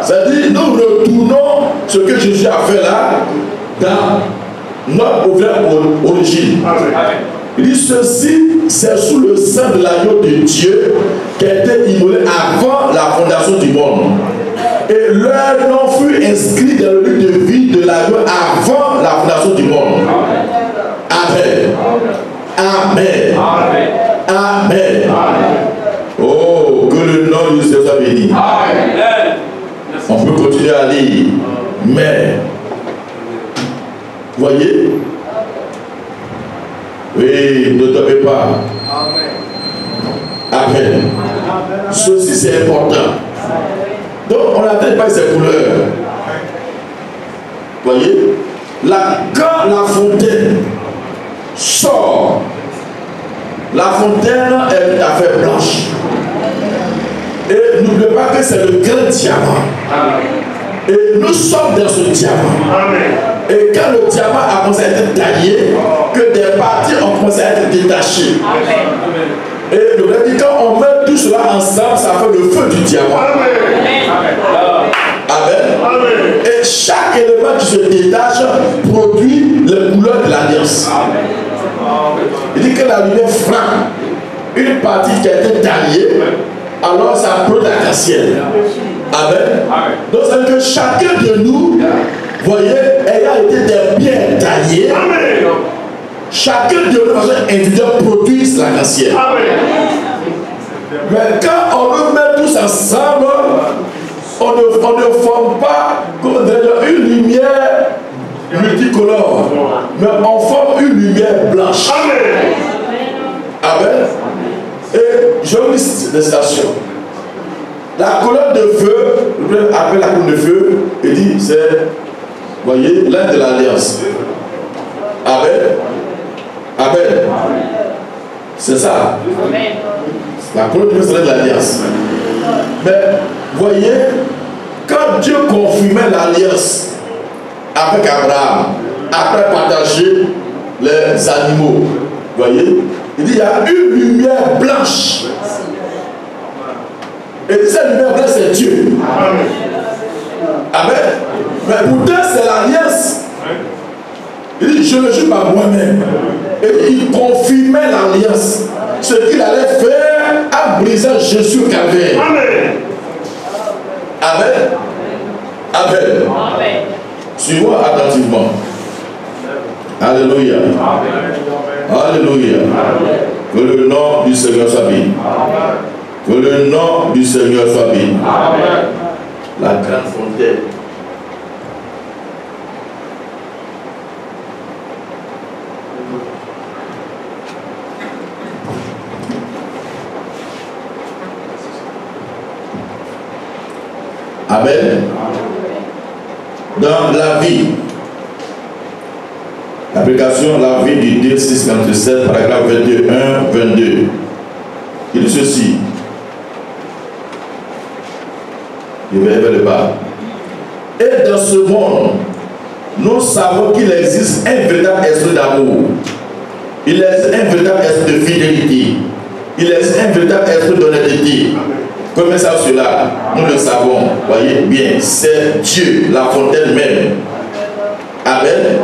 c'est-à-dire nous retournons ce que Jésus a fait là dans notre vraie origine. Il dit ceci, c'est sous le sang de l'agneau de Dieu qui a été immolé avant la fondation du monde. Et leur nom fut inscrit dans le livre de vie de l'agneau avant la fondation du monde. Amen. Amen. Amen. Oh, que le nom du Seigneur soit béni. On peut continuer à lire. Mais, voyez, oui, ne tombez pas. Amen. Ceci, c'est important. Donc, on n'atteint pas ces couleurs. Voyez, quand la fontaine sort, la fontaine est à fait blanche. Et n'oubliez pas que c'est le grand diamant. Et nous sommes dans ce diamant. Et quand le diamant a commencé à être taillé, que des parties ont commencé à être détachées. Et le vrai dit, quand on met tout cela ensemble, ça fait le feu du diamant. Amen. Et chaque élément qui se détache produit les couleurs de l'alliance. Il dit que la lumière frappe une partie qui a été taillée, alors ça produit l'arc-en-ciel. Amen. Donc ça veut dire que chacun de nous, voyez, ayant été des pierres taillées, chacun de nous, de façon individuelle, produit l'arc-en-ciel. Mais quand on veut mettre tous ensemble, on ne forme pas comme une lumière multicolore, mais on forme une lumière blanche. Amen. Et je vous lis des citations. La colonne de feu, appelle la colonne de feu, il dit, c'est, voyez, l'aide de l'alliance. Amen. Amen. C'est ça. La colonne de feu, c'est l'aide de l'alliance. Mais, voyez, quand Dieu confirmait l'alliance avec Abraham, après partager les animaux, voyez, il dit, il y a une lumière blanche. Et cette lumière blanche, c'est Dieu. Amen. Mais pourtant, c'est l'alliance. Il dit, je ne joue pas moi-même. Et il confirmait l'alliance. Ce qu'il allait faire en brisant Jésus au calvaire. Amen. Amen. Amen. Suivons attentivement. Alléluia. Alléluia. Que le nom du Seigneur soit béni. Que le nom du Seigneur soit béni. La grande fontaine. Amen. Dans la vie, l'application La vie du 2647, paragraphe 21, 22. Il dit ceci. Je vais lever le bas. Et dans ce monde, nous savons qu'il existe un véritable esprit d'amour. Il existe un véritable esprit de fidélité. Il existe un véritable esprit d'honnêteté. Comment ça cela? Nous le savons. Voyez bien, c'est Dieu, la fontaine même. Amen.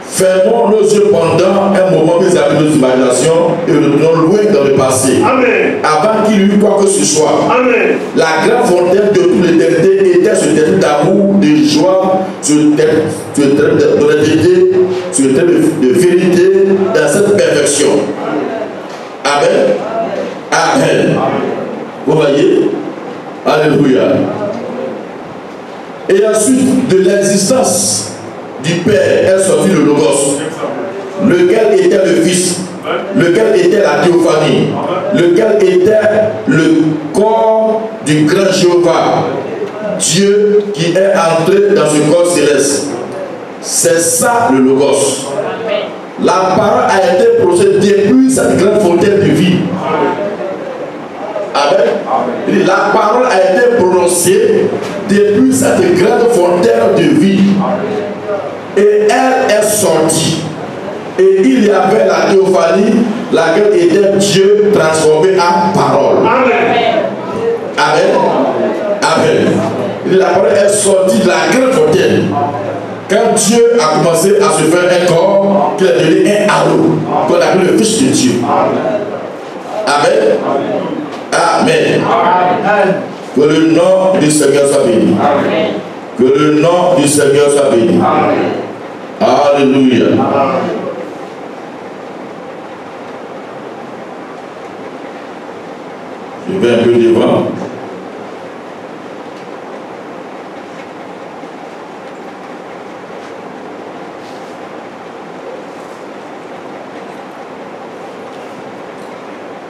Fermons nos yeux pendant un moment que nous avons nos imaginations et retournons loin dans le passé. Amen. Avant qu'il y eût quoi que ce soit. Amen. La grande fontaine de toute l'éternité était ce terme d'amour, de joie, ce terme d'honnêteté, ce terme de vérité dans cette perfection. Amen. Amen. Vous voyez? Alléluia. Et ensuite, de l'existence du Père est sorti le Logos, lequel était le Fils, lequel était la théophanie, lequel était le corps du grand Jéhovah, Dieu qui est entré dans ce corps céleste. C'est ça le Logos. La parole a été prononcée depuis cette grande fontaine de vie. Amen. La parole a été prononcée depuis cette grande fontaine de vie. Et elle est sortie. Et il y avait la théophanie, laquelle était Dieu transformé en parole. Amen. Amen. Amen. La parole est sortie de la grande fontaine. Quand Dieu a commencé à se faire un corps, qu'il a donné un halo, qu'on appelle le Fils de Dieu. Amen. Amen. Amen. Que le nom du Seigneur soit béni. Amen. Que le nom du Seigneur soit béni. Amen. Alléluia. Amen. Je vais un peu devant.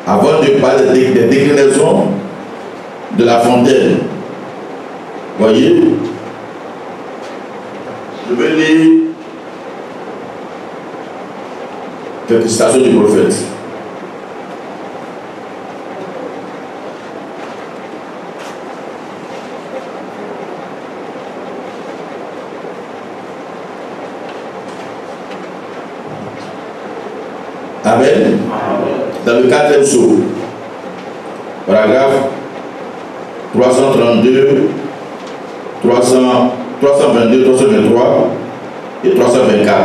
Avant de parler des déclinaisons de la fontaine, voyez, je vais lire quelques citations du prophète. Amen. Dans le 4e psaume, paragraphe 332, 322, 323 et 324.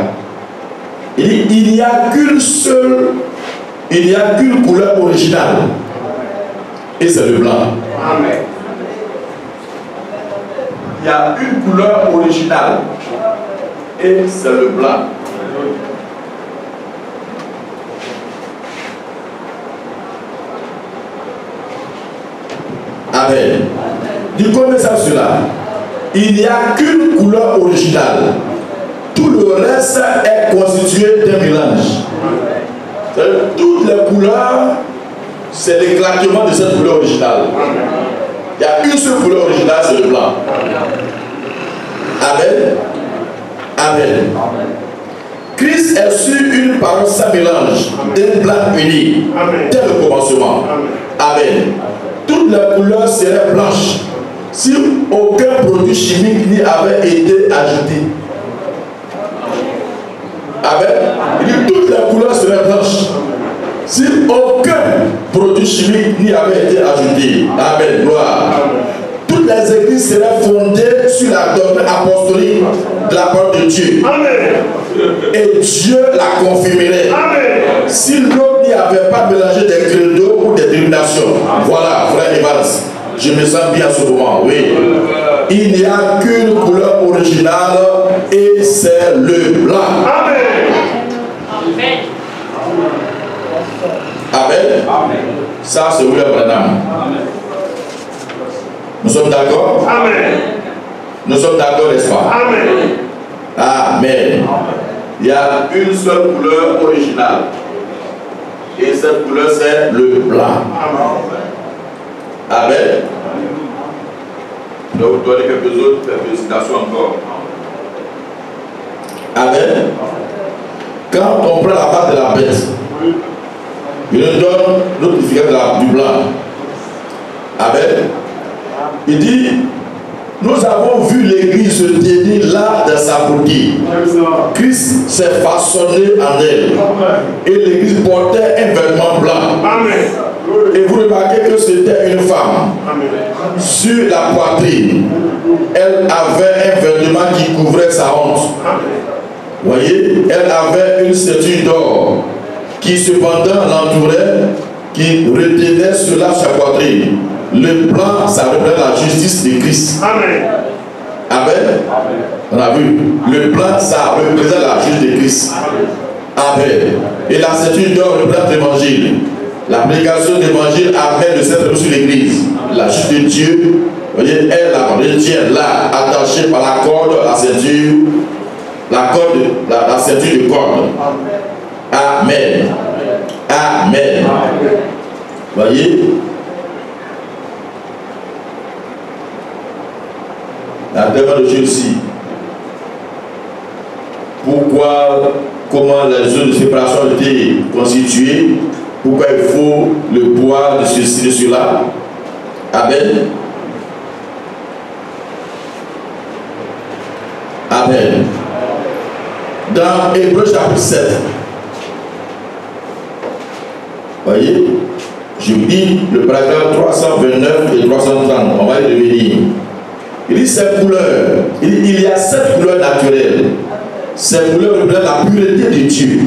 Il dit, il n'y a qu'une couleur originale, et c'est le blanc. Amen. Il y a une couleur originale, et c'est le blanc. Amen. Du coup, ça cela. Il n'y a qu'une couleur originale. Tout le reste est constitué d'un mélange. Toutes les couleurs, c'est l'éclatement de cette couleur originale. Il y a une seule couleur originale, c'est le blanc. Amen. Amen. Christ est sur une parole sans mélange, d'un blanc uni, dès le commencement. Amen. Toutes les couleurs seraient blanches si aucun produit chimique n'y avait été ajouté. Amen. Il dit toutes les couleurs seraient blanches si aucun produit chimique n'y avait été ajouté. Amen. Gloire. Toutes les églises seraient fondées sur la doctrine apostolique de la parole de Dieu. Amen. Et Dieu la confirmerait. Amen. Si l'eau n'y avait pas mélangé des credos ou des dénominations. Voilà, frère Evans, je me sens bien en ce moment, oui. Il n'y a qu'une couleur originale et c'est le blanc. Amen. Amen. Amen. Ça, c'est William Branham. Nous sommes d'accord? Amen. Nous sommes d'accord, n'est-ce pas? Amen. Amen. Il y a une seule couleur originale. Et cette couleur, c'est le blanc. Amen. Je vais vous donner quelques citations encore. Amen. Quand on prend la part de la bête, il nous donne notre significat du blanc. Amen. Il dit, nous avons vu l'église se tenir là dans sa beauté. Christ s'est façonné en elle. Et l'église portait un vêtement blanc. Et vous remarquez que c'était une femme. Sur la poitrine, elle avait un vêtement qui couvrait sa honte. Vous voyez, elle avait une ceinture d'or qui cependant l'entourait, qui retenait cela sur sa poitrine. Le blanc, ça représente la justice de Christ. Amen. Amen. On a vu. Le blanc, ça représente la justice de Christ. Amen. Et la ceinture d'or représente l'évangile. L'application de l'évangile amène le sceptre sur l'église. La justice de Dieu, vous voyez, elle retient là, attachée par la corde, la ceinture, la ceinture de corde. Amen. Amen. Vous voyez? La demande de Dieu aussi. Pourquoi, comment les œufs de séparation ont été constitués? Pourquoi il faut le boire de ceci, de cela? Amen. Amen. Dans Hébreux chapitre 7, voyez, je vous dis le paragraphe 329 et 330, on va y revenir. Il dit ces couleurs, il y a 7 couleurs naturelles. Ces couleurs représentent la pureté de Dieu.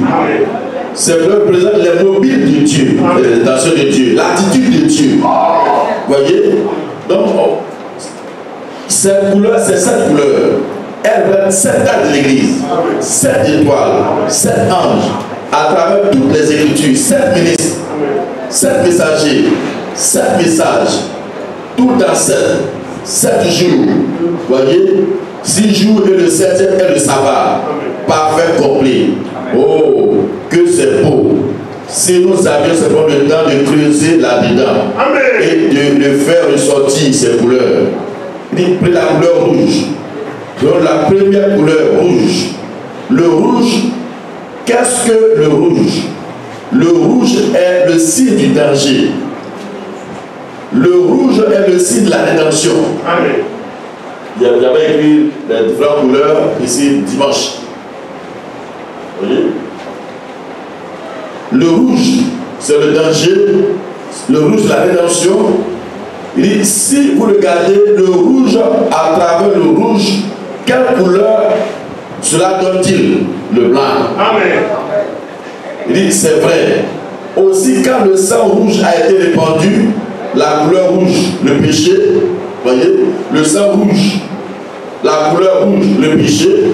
Ces couleurs représentent les mobiles de Dieu, l'intention de Dieu, l'attitude de Dieu. Vous voyez? Donc, ces couleurs, c'est 7 couleurs. Elles représentent 7 actes de l'église, 7 étoiles, 7 anges, à travers toutes les écritures, 7 ministres, 7 messagers, 7 messages, tout dans 7 jours. Vous voyez? 6 jours et le 7e est le sabbat. Parfait, complet. Oh, que c'est beau. Si nous avions simplement le temps de creuser là-dedans et de faire ressortir ces couleurs. Il dit, prenez la couleur rouge. Donc la première couleur rouge. Le rouge, qu'est-ce que le rouge? Le rouge est le signe du danger. Le rouge est le signe de la rédemption. Amen. J'avais écrit les différentes couleurs ici dimanche. Vous voyez? Le rouge, c'est le danger. Le rouge, la rédemption. Il dit, si vous regardez le rouge à travers le rouge, quelle couleur cela donne-t-il? Le blanc. Amen. Il dit, c'est vrai. Aussi, quand le sang rouge a été répandu, la couleur rouge, le péché, voyez, le sang rouge, la couleur rouge, le péché.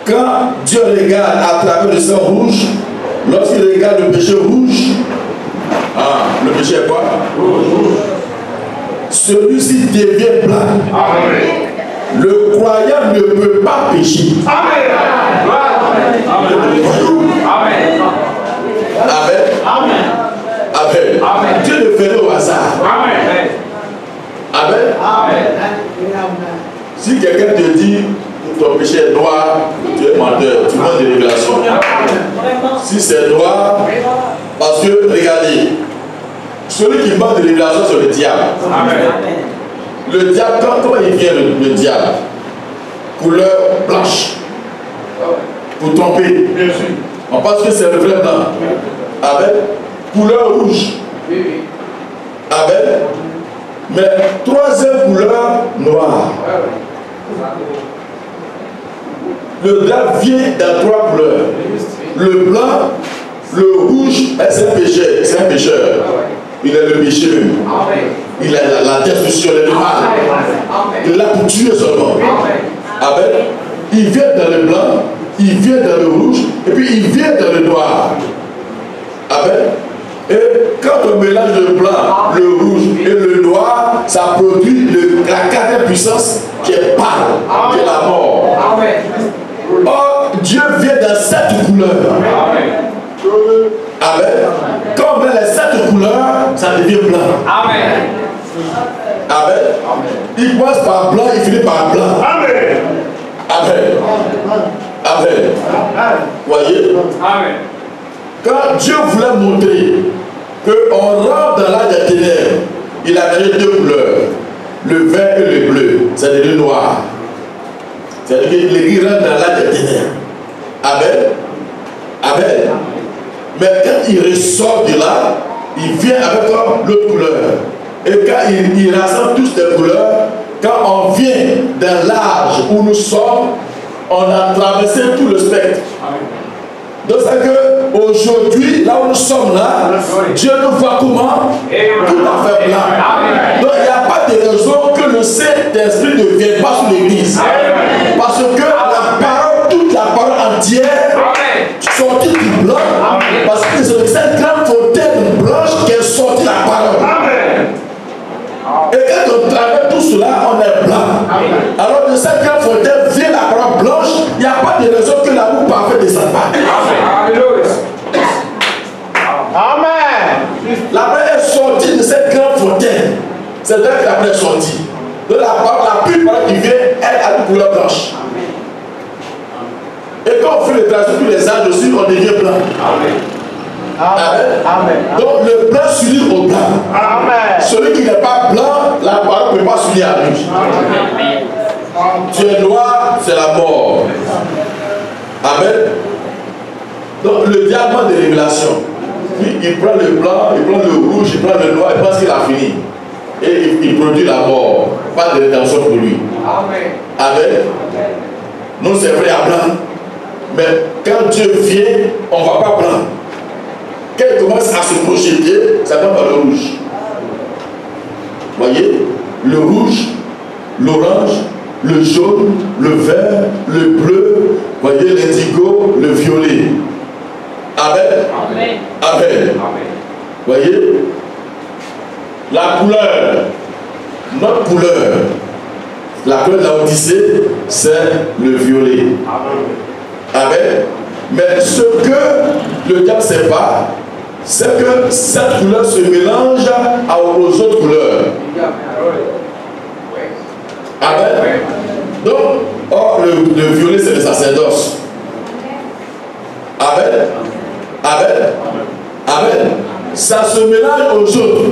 Quand Dieu regarde à travers le sang rouge, lorsqu'il regarde le péché rouge, le péché est quoi? Celui-ci devient blanc. Amen. Le croyant ne peut pas pécher. Amen. Amen. Amen. Amen. Amen. Amen. Dieu ne fait rien au hasard. Amen. Amen. Amen. Si quelqu'un te dit que ton péché est noir, tu es menteur, tu manques de révélation. Si c'est noir, parce que regardez, celui qui manque de révélation, c'est le diable. Amen. Le diable, comment il vient le diable? Couleur blanche. Pour tromper. On pense que c'est le vrai blanc. Amen. Couleur rouge. Amen. Mais troisième couleur, noire. Le diable vient dans 3 couleurs. Le blanc, le rouge, c'est un pécheur. C'est un pécheur. Il est le péché. Il a la destruction, le mal. Il l'a pour tuer seulement. Amen. Il vient dans le blanc, il vient dans le rouge, et puis il vient dans le noir. Amen. Et quand on mélange le blanc, le rouge et le noir, ça produit la 4e puissance qui est pâle, qui est la mort. Or, Dieu vient dans 7 couleurs. Amen. Quand on met les 7 couleurs, ça devient blanc. Amen. Amen. Il commence par blanc, il finit par blanc. Amen. Amen. Amen. Voyez? Amen. Quand Dieu voulait montrer qu'on rentre dans l'âge des ténèbres, il a créé deux couleurs, le vert et le bleu, c'est-à-dire le noir. C'est-à-dire que l'église rentre dans l'âge des ténèbres. Amen. Amen. Mais quand il ressort de là, il vient avec l'autre couleur. Et quand il rassemble tous les couleurs, quand on vient dans l'âge où nous sommes, on a traversé tout le spectre. Donc c'est qu'aujourd'hui, là où nous sommes là, Dieu nous voit comment? Tout à fait blanc. Donc il n'y a pas de raison que le Saint-Esprit ne vienne pas sur l'église. Parce que la parole, toute la parole entière, sortie du blanc, parce que c'est cette grande fontaine blanche qui est sortie de la parole. Et quand on traverse tout cela, on est blanc. Alors de cette grande fontaine vient la parole blanche, il n'y a pas de raison que l'amour parfait ne descende pas. Amen. La parole est sortie de cette grande fontaine. C'est là que la parole est sortie. De la parole, la pure parole qui vient, elle a une couleur blanche. Et quand on fait le travail sur tous les âges aussi, on devient blanc. Amen. Amen. Amen. Donc le blanc s'unit au blanc. Amen. Celui qui n'est pas blanc, la parole ne peut pas s'unir à lui. Amen. Tu es noir, c'est la mort. Amen. Donc le diamant de révélation, lui, il prend le blanc, il prend le rouge, il prend le noir, il pense qu'il a fini. Et il produit la mort. Pas de rédemption pour lui. Amen. Amen. Nous, c'est vrai à blanc. Mais quand Dieu vient, on ne va pas blanc. Quand il commence à se projeter, ça va dans le rouge. Voyez, le rouge, l'orange, le jaune, le vert, le bleu, voyez, l'indigo, le violet. Amen. Amen. Amen. Voyez, la couleur, notre couleur, la couleur de l'Odyssée, c'est le violet. Amen. Mais ce que le diable ne sait pas, c'est que cette couleur se mélange aux autres couleurs. Amen. Donc, or, le violet, c'est le sacerdoce. Amen. Amen. Amen. Ça se mélange aux autres.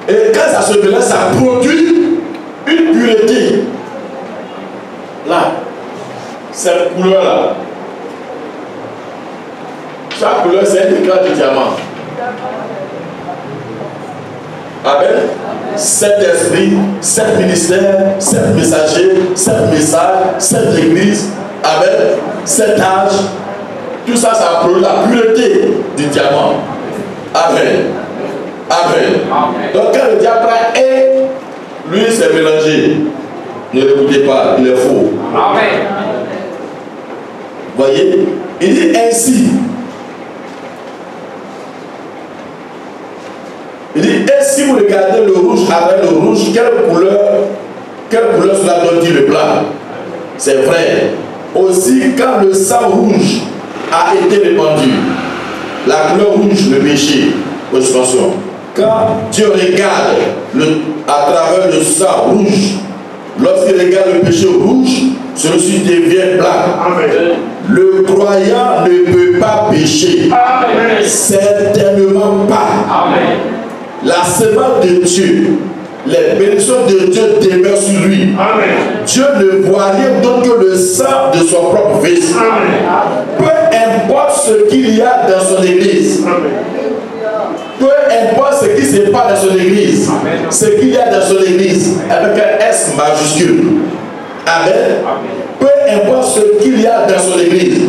Et quand ça se mélange, ça produit une pureté. Là. Cette couleur-là. Chaque couleur, c'est un éclat de diamant. Amen. 7 esprits, 7 ministères, 7 messagers, 7 messages, 7 églises. Amen. 7 âges. Tout ça, ça produit la pureté du diamant. Amen. Amen. Amen. Donc quand le diable est, lui, c'est mélangé. Ne l'écoutez pas, il est faux. Amen. Voyez, il dit ainsi. Il dit, et si vous regardez le rouge avec le rouge, quelle couleur cela donne-t-il le blanc? C'est vrai. Aussi, quand le sang rouge a été répandu, la couleur rouge, le péché, attention, quand Dieu regarde à travers le sang rouge, lorsqu'il regarde le péché rouge, celui-ci devient blanc. Amen. Le croyant ne peut pas pécher. Amen. Certainement pas. Amen. La semence de Dieu, les bénédictions de Dieu demeurent sur lui. Amen. Dieu ne voit rien d'autre que le sang de son propre fils. Amen. Peu importe ce qu'il y a dans son église. Amen. Peu importe ce qui se passe dans son église. Amen. Ce qu'il y a dans son église avec un S majuscule. Amen. Amen. Peu importe ce qu'il y a dans son église,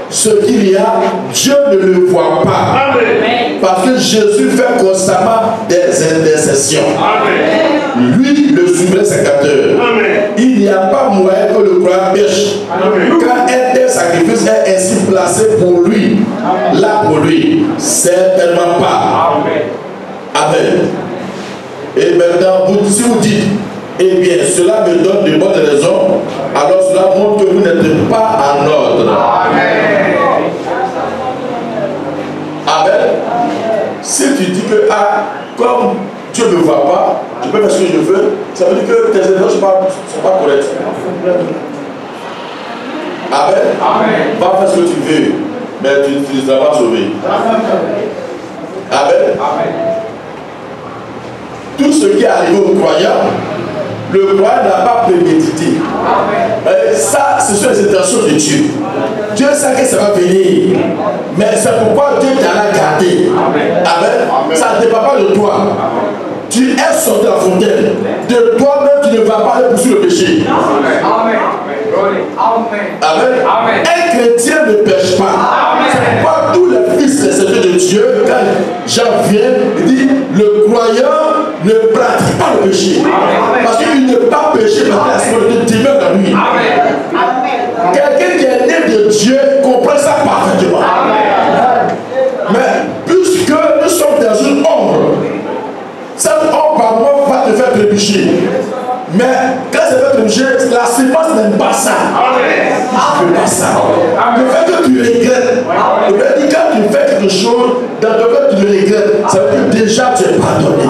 ce qu'il y a, Dieu ne le voit pas. Amen. Parce que Jésus fait constamment des intercessions. Amen. Lui, le souverain sacrificateur. Il n'y a pas moyen que le croyant pêche. Amen. Quand un tel sacrifice est ainsi placé pour lui, amen, là pour lui, certainement pas. Amen. Amen. Et maintenant, si vous dites, eh bien, cela me donne de bonnes raisons, alors cela montre que vous n'êtes pas en ordre. Amen. Amen. Si tu dis que, comme Dieu ne me voit pas, je peux faire ce que je veux, ça veut dire que tes efforts ne sont pas corrects. Amen. Amen. Va faire ce que tu veux, mais tu ne seras pas sauvé. Amen. Tout ce qui est arrivé aux croyants, le croyant n'a pas prémédité. Ça, ce sont les intentions de Dieu. Dieu sait que ça va venir. Mais c'est pourquoi Dieu t'en a gardé. Amen. Ça ne dépend pas de toi. Tu es sorti de la fontaine. De toi-même, tu ne vas pas aller poursuivre le péché. Amen. Un chrétien ne pêche pas. C'est pourquoi tous les fils et serviteurs de Dieu, quand Jean vient, il dit le croyant ne pratique pas le péché. Parce qu'il ne peut pas pécher parce qu'il demeure dans lui. Quelqu'un qui est né de Dieu comprend ça parfaitement. Mais puisque nous sommes dans une ombre, cette ombre par moi va te faire trébucher. Mais quand ça fait trébucher, la séquence n'aime pas ça. Je ne veux pas ça. Le fait que tu regrettes, le fait que quand tu fais quelque chose, dans le fait que tu le regrettes, ça veut dire que déjà tu es pardonné.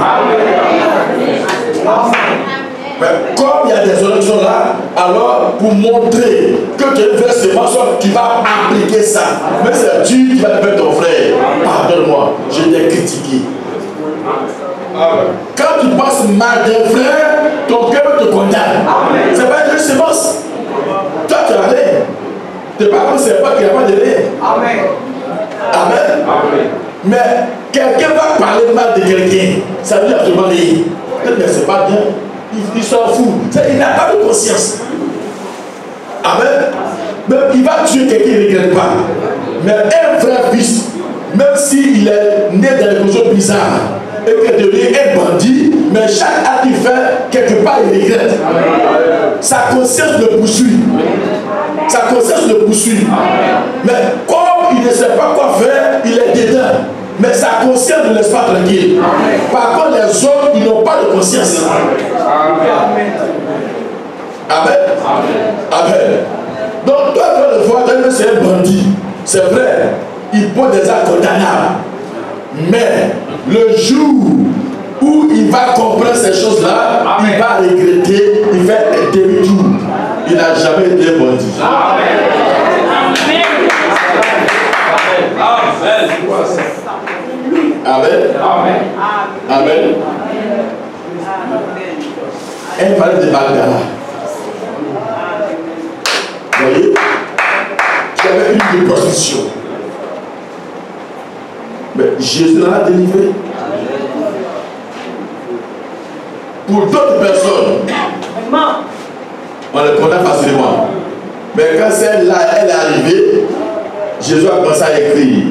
Mais comme il y a des gens qui sont là, alors pour montrer que tu es une vraie séquence, tu vas appliquer ça. Mais c'est Dieu qui va faire ton frère. Pardonne-moi, je t'ai critiqué. Quand tu passes mal d'un frère, ton cœur te condamne. C'est pas une séquence. Toi, tu as rien. Tu n'es pas comme c'est pas qu'il n'y a pas de rien. Amen. Mais quelqu'un va parler mal de quelqu'un. Ça veut dire absolument rien. Mais c'est pas bien. Il s'en fout. Il n'a pas de conscience. Amen. Même il va tuer quelqu'un, il ne regrette pas. Mais un vrai fils, même s'il est né dans des conditions bizarres, et que devient un bandit, mais chaque acte qu'il fait, quelque part, il regrette. Sa conscience le poursuit. Sa conscience le poursuit. Mais comme il ne sait pas quoi faire, il est dedans. Mais sa conscience ne laisse pas tranquille. Par contre, les autres, ils n'ont pas de conscience. Amen. Amen. Donc, toi, tu le vois, c'est un bandit. C'est vrai, il pose des actes condamnables. Mais le jour où il va comprendre ces choses-là, il va regretter, il fait un demi-tour. Il n'a jamais été bandit. Amen. Amen. Amen. Elle parlait de Bagdala. Vous voyez, j'avais une de prostitution. Mais Jésus l'a délivré. Pour d'autres personnes, on le condamne facilement. Mais quand celle-là, elle est arrivée, Jésus a commencé à écrire.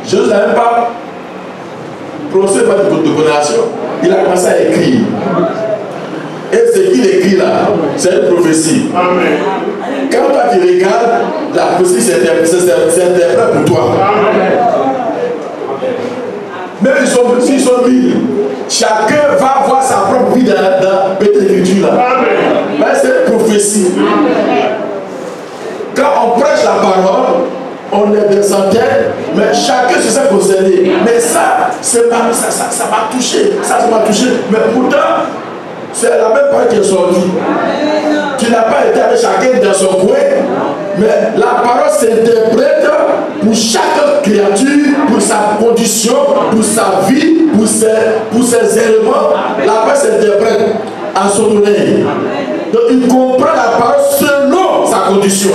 Jésus n'a même pas prononcé pas de condamnation. Il a commencé à écrire. Et ce qu'il écrit là, c'est une prophétie. Amen. Quand toi tu regardes, la prophétie s'interprète pour toi. Amen. Même s'ils sont mille, chacun va voir sa propre vie dans cette écriture là. Mais c'est une prophétie. Quand on prêche la parole, on est des centaines, mais chacun se sent concerné. Mais ça m'a touché. Ça m'a touché. Mais pourtant, c'est la même parole qui est sortie. Tu n'as pas été avec chacun dans son coin, mais la parole s'interprète pour chaque créature, pour sa condition, pour sa vie, pour ses éléments. La parole s'interprète à son oreille. Donc il comprend la parole selon sa condition.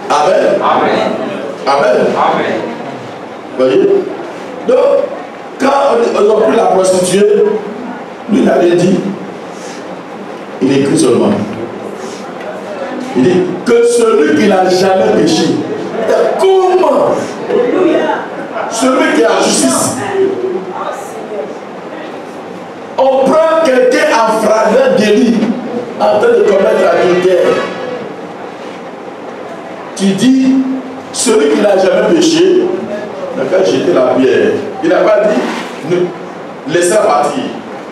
Amen. Amen. Vous voyez? Donc, quand on a pris la prostituée, lui il avait dit, il écrit seulement. Il dit que celui qui n'a jamais péché, comment celui qui a la justice, on prend quelqu'un en flagrant délit, en train de commettre l'adultère. Tu dis, celui qui n'a jamais péché, n'a qu'à jeter la pierre. Il n'a pas dit, laissez partir.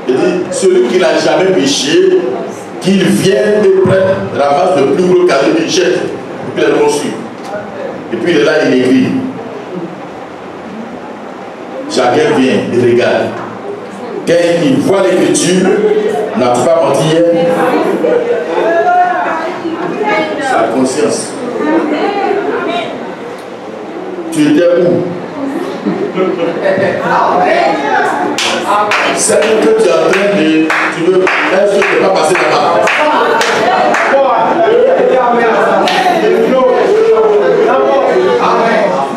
Il dit, celui qui n'a jamais péché, qu'il vienne et prenne, ramasse le plus gros carré qu'il jette, et puis il reçu. Et puis il est là, il écrit. Chacun vient, il regarde. Quand il voit l'écriture, n'a pas menti hier. conscience. Tu étais où? C'est que tu es en train de... Tu veux... Est-ce que tu n'es pas passé là-bas?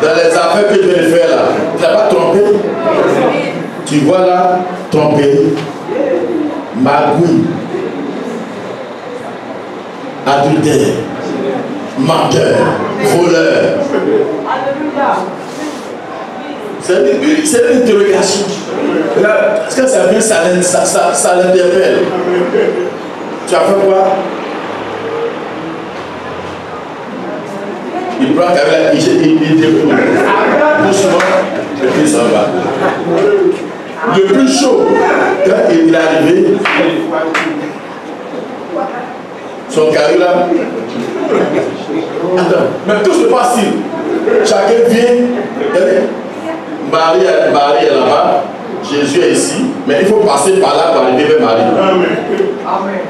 Dans les affaires que tu viens de faire là, tu n'as pas trompé. Tu vois là, trompé, magouille, adultère, menteur, voleur. C'est une interrogation. Est-ce que ça vient, ça l'interpelle? Tu as fait quoi? Il prend avec il débrouille. Doucement, et puis ça va. Le plus chaud, quand il est arrivé, son carré là. Attends, mais tout se passe ici. Chacun vient. Marie est là-bas, Jésus est ici, mais il faut passer par là pour arriver vers Marie. Amen.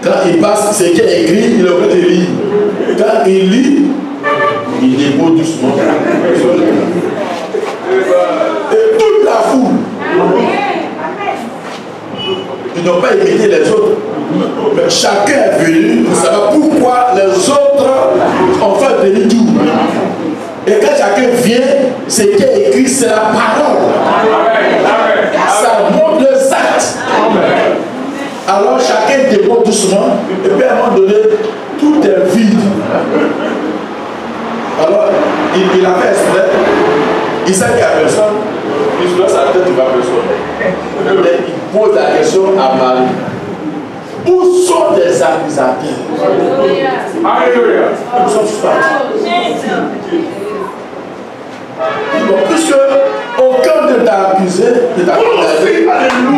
Quand il passe, c'est qu'il est écrit, il est obligé de lire. Quand il lit, il dépose doucement. Et toute la foule, ils n'ont pas imité les autres. Mais chacun est venu pour savoir pourquoi les autres ont fait venir tout. Et quand chacun vient, ce qui est écrit, c'est la parole. Ça montre les actes. Alors chacun dépose doucement, et puis à un moment donné, tout est vide. Alors, il a fait exprès, il sait qu'il n'y a personne, il se laisse la tête, il va personne. Mais il pose la question à Marie. Où sont les accusateurs? Alléluia. Nous sommes bon, puisque aucun ne t'a accusé, ne t'a condamné, non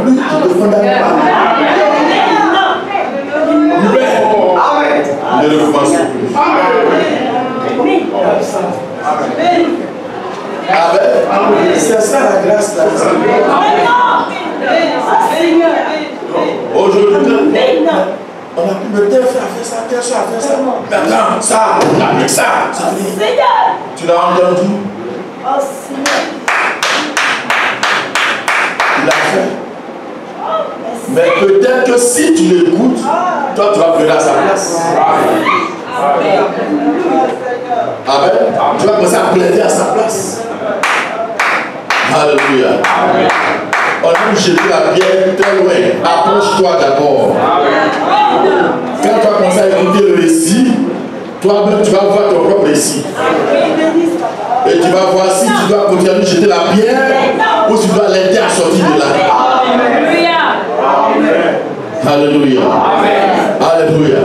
plus, tu te condamnes pas. Mais ne recommençons plus. Amen. C'est ça la grâce là. Aujourd'hui, on a pu me dire, faire ça, faire ça, faire ça. Maintenant, ça, avec ça, ça vient. Tu l'as entendu? Oh Seigneur. Il a fait. Mais peut-être que si tu l'écoutes, toi tu vas venir à sa place. Amen. Tu vas commencer à plaider à sa place. Alléluia. On a jeté la pierre très loin. Approche-toi d'abord. Quand tu vas commencer à écouter le récit, toi-même tu vas voir ton propre récit. Et tu vas voir si tu dois continuer à jeter la pierre ou tu dois l'aider à sortir de là. Alléluia. Alléluia.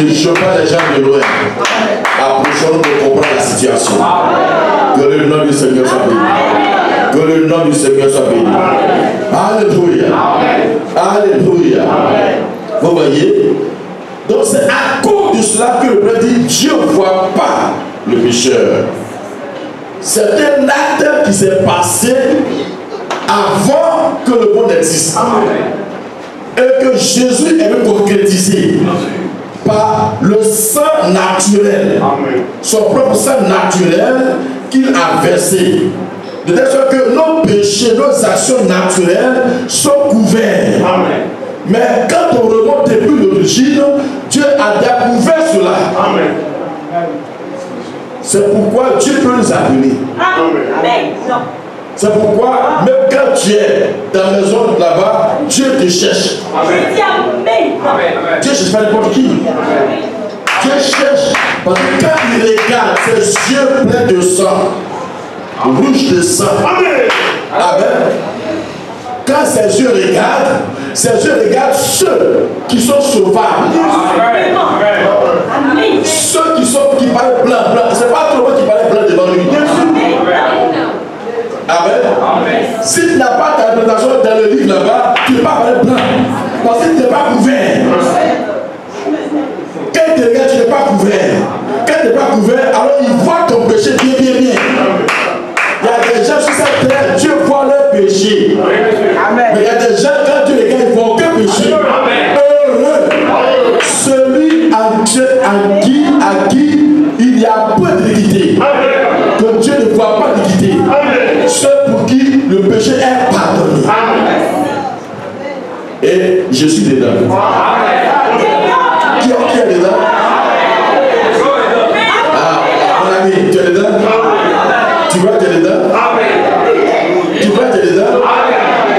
Ne jugeons pas les gens de loin. Approchons-nous de comprendre la situation. Que le nom du Seigneur soit béni. Que le nom du Seigneur soit béni. Alléluia. Alléluia. Vous voyez? Donc c'est à cause de cela que le Père dit Dieu ne voit pas le pécheur. C'est un acte qui s'est passé avant que le monde existe. Et que Jésus est venu concrétiser par le sang naturel. Son propre sang naturel qu'il a versé. De telle sorte que nos péchés, nos actions naturelles sont couverts. Amen. Mais quand on remonte depuis l'origine, Dieu a découvert cela. Amen. C'est pourquoi Dieu peut nous appeler. Amen. C'est pourquoi, même quand tu es dans la maison là-bas, Dieu te cherche. Amen. Dieu ne cherche pas n'importe qui. Amen. Dieu cherche. Parce que quand il regarde ses yeux pleins de sang, rouge de sang. Amen. Quand ses yeux regardent ceux qui sont sauvables. Amen. Ceux qui parlent blanc. Ce n'est pas tout le monde qui parle blanc devant lui. Amen. Amen. Si tu n'as pas ta interprétation dans le livre là-bas, tu ne peux pas parler blanc. Parce que tu n'es pas couvert. Quand tu regardes, tu n'es pas couvert. Quand tu n'es pas couvert, alors il voit ton péché bien. Il y a des gens sur cette terre, Dieu voit leur péché. Amen. Mais il y a des gens, quand tu regardes, ils ne voient aucun péché. Amen. Heureux celui en péché est pardonné. Et je suis dedans. Qui est dedans? Ah, mon ami, tu es dedans? Tu vois que tu es dedans? Tu vois que tu es dedans?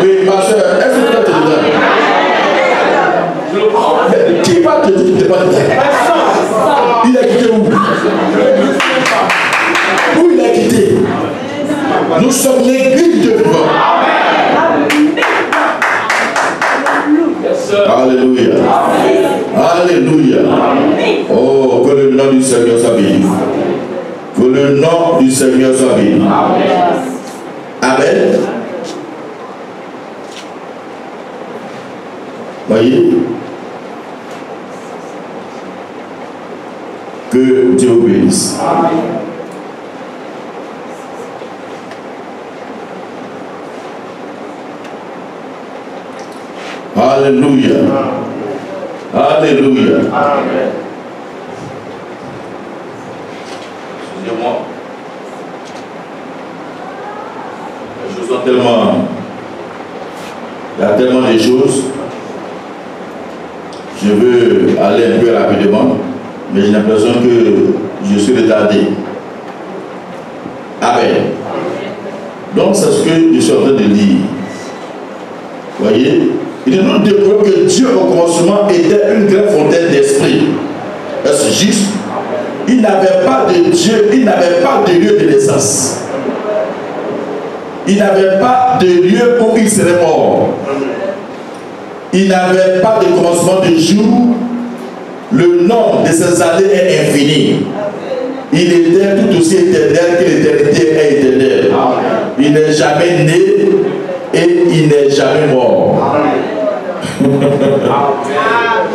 Oui, ma soeur, est-ce que tu es dedans? Mais qui va te dire que tu n'es pas dedans? Il a quitté où? Où il a quitté? Nous sommes l'église de Dieu. Alléluia. Alléluia. Oh, que le nom du Seigneur soit béni. Que le nom du Seigneur soit béni. Amen. Voyez. Que Dieu vous bénisse. Alléluia. Alléluia. Amen. Excusez-moi. Les choses sont tellement... Il y a tellement de choses. Je veux aller un peu rapidement, mais j'ai l'impression que je suis retardé. Amen. Donc c'est ce que je suis en train de dire. Voyez? Il nous découvre que Dieu au commencement était une grande fontaine d'esprit. Est-ce juste? Il n'avait pas de Dieu, il n'avait pas de lieu de naissance. Il n'avait pas de lieu où il serait mort. Il n'avait pas de commencement de jour. Le nombre de ses années est infini. Il était tout aussi éternel que l'éternité est éternelle. Il n'est jamais né et il n'est jamais mort.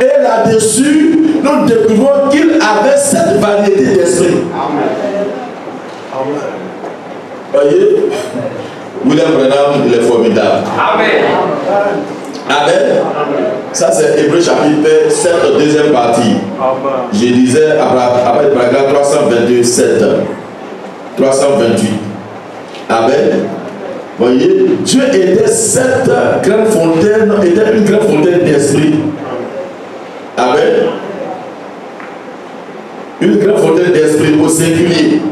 Et là-dessus, nous découvrons qu'il avait cette variété d'esprit. Voyez, William Branham, il est formidable. Amen. Amen. Ça, c'est Hébreu chapitre 7, deuxième partie. Je disais après le paragraphe 322, 7. 328. Amen. Voyez, Dieu était cette grande fontaine, était une grande fontaine d'esprit. Amen. Une grande fontaine d'esprit au singulier.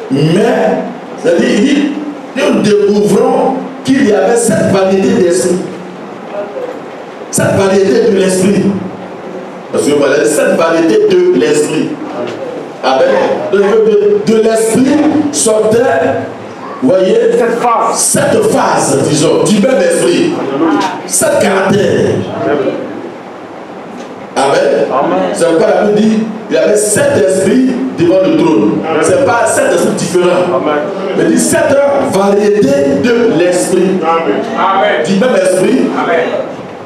Mais, c'est-à-dire, nous découvrons qu'il y avait cette variété d'esprit. Cette variété de l'esprit. Parce que voilà, cette variété de l'esprit. Amen. De l'esprit sortait. Vous voyez, cette phase, disons, du même esprit, cette caractère. Amen. C'est pourquoi la Bible dit il y avait 7 esprits devant le trône. Ce n'est pas 7 esprits différents. Mais il dit 7 variétés de l'esprit. Du même esprit,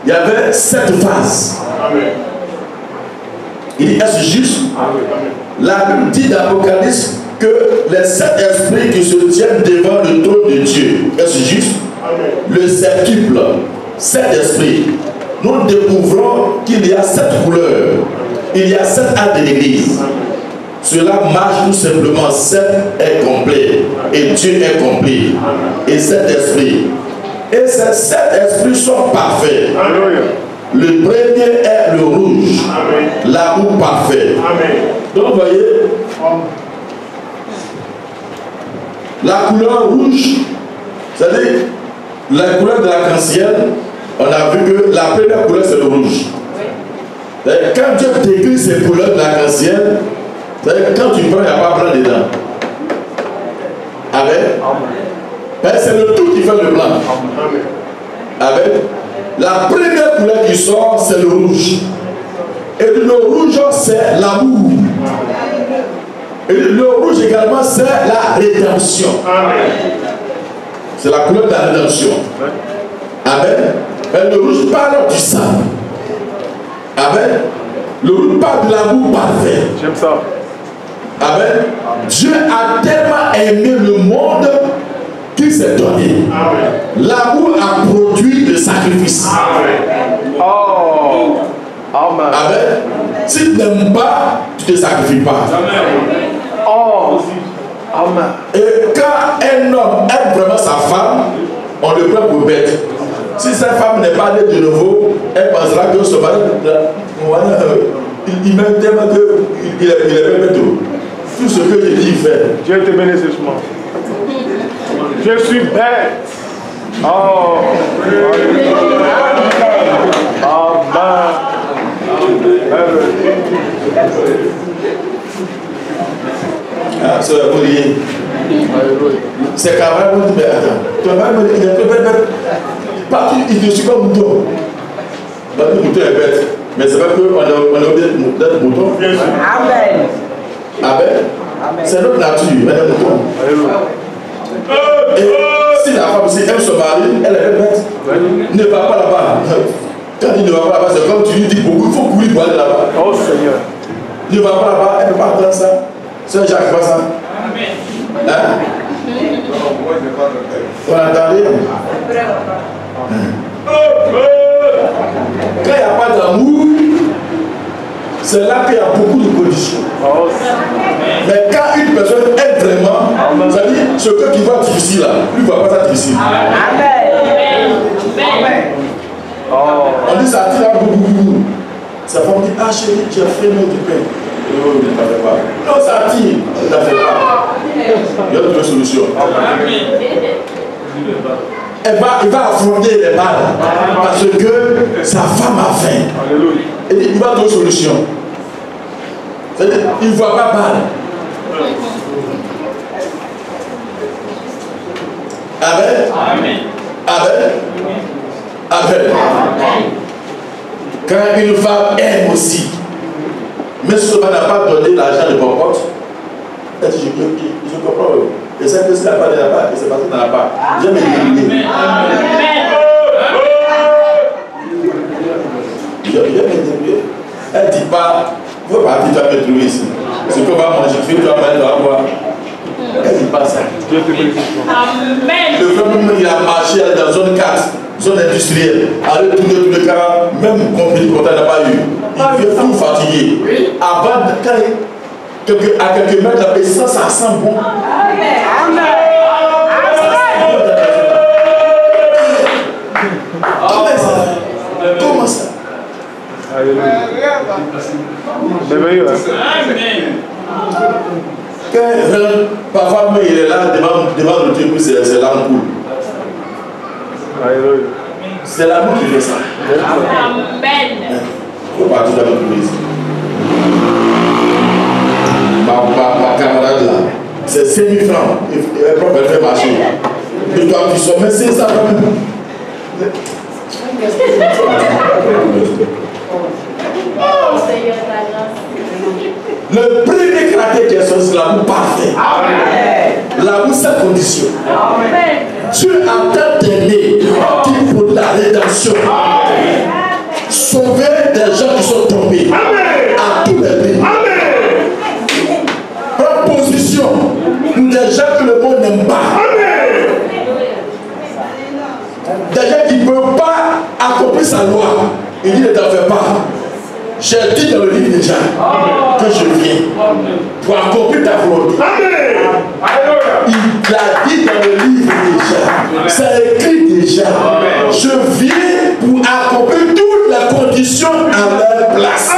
il y avait 7 phases. Il dit est-ce juste? La Bible dit dans l'Apocalypse que les 7 esprits qui se tiennent devant le trône de Dieu, est-ce juste? Le septuple, 7 esprits. Nous découvrons qu'il y a 7 couleurs, il y a 7 actes de l'église. Cela marche tout simplement, 7 est complet et Dieu est complet. Et 7 esprits. Et ces 7 esprits sont parfaits. Le premier est le rouge, l'amour parfait. Donc vous voyez, la couleur rouge, c'est-à-dire la couleur de l'arc-en-ciel, on a vu que la première couleur c'est le rouge. Quand Dieu décrit ces couleurs de l'arc-en-ciel, quand tu prends, il n'y a pas blanc dedans. Amen. C'est le tout qui fait le blanc. Amen. La première couleur qui sort, c'est le rouge. Et le rouge, c'est l'amour. Et le rouge également, c'est la rédemption. C'est la couleur de la rédemption. Amen. Et le rouge parle du sang. Amen. Le rouge parle de l'amour parfait. J'aime ça. Amen. Dieu a tellement aimé le monde qu'il s'est donné. L'amour a produit le sacrifice. Amen. Oh. Amen. Amen. Si tu n'aimes pas, tu ne te sacrifies pas. Amen. Oh. Amen. Et quand un homme aime vraiment sa femme, on le prend pour bête. Si sa femme n'est pas née de nouveau, elle pensera que ce mari, il m'aime tellement qu'il est bête. Tout ce que je dis, il fait. Dieu te bénisse ce soir. Je suis bête. Oh. Ah, c'est un collier. C'est quand même un peu attends. Il est un peu bête. Partout, il ne suit pas mouton. Le mouton est bête. Mais c'est pas qu'on a oublié d'être mouton. Amen. Amen. C'est notre nature, elle est mouton. Et si la femme aussi aime son mari, elle est bête. Ne va pas là-bas. Quand il ne va pas là-bas, c'est comme tu lui dis beaucoup, il faut courir pour aller là-bas. Oh Seigneur. Ne va pas là-bas, elle ne peut pas entendre ça. C'est Jacques, pas ça. Hein? On entend rien. Quand il n'y a pas d'amour, c'est là qu'il y a beaucoup de conditions. Mais quand une personne aime vraiment, ça dit ce qui va difficile là, lui ne va pas ça difficile. On dit ça tire à beaucoup. Sa femme dit ah chérie, tu as fait du pain. Non, ne t'en fais pas. Non, ça tire, ne t'en fais pas. Il y a d'autres solutions. Il va affronter les balles parce que sa femme a faim. Et il va trouver une solution. C'est-à-dire, il ne voit pas balle. Amen. Amen. Amen. Quand une femme aime aussi, mais si ce n'a pas donné l'argent de popote, elle dit je comprends. Et c'est que si elle n'a pas de la part, et c'est parce qu'elle n'a pas. J'aime l'éliminer. Elle ne dit pas, il ne faut pas dire tu vas me trouver ici. Ce qu'on va manger, tu vas manger dans la boire. Elle ne dit pas ça. Amen. Le frère, il a marché dans zone 4, zone industrielle. Allez tourner tous les cas, même compris qu'on n'a pas eu. Il vient tout fatigué. Avant, à quelques mètres, la personne, ça sent bon. Amen. Comment ça? Merveilleux. Parfois, il est là devant le truc, c'est l'amour. C'est l'amour qui fait ça. Amen. Il faut partir dans notre église. Ma camarade là, c'est 5 000 francs. Elle peut faire marcher. Et toi, tu sois, mais c'est ça quand même. Oh Seigneur, ta grâce. Le premier caractère qui est sorti, c'est l'amour parfait. L'amour sans condition. Dieu entend t'aimer qui pour la rédemption. Sauver des gens qui sont tombés. À tous les pays. Prends position pour des gens que le monde n'aime pas. Des gens qui ne peuvent pas accomplir sa loi. Il dit ne t'en fais pas. J'ai dit dans le livre déjà que je viens pour accomplir ta volonté. Il l'a dit dans le livre déjà. C'est écrit déjà. Je viens pour accomplir toutes les conditions à leur place.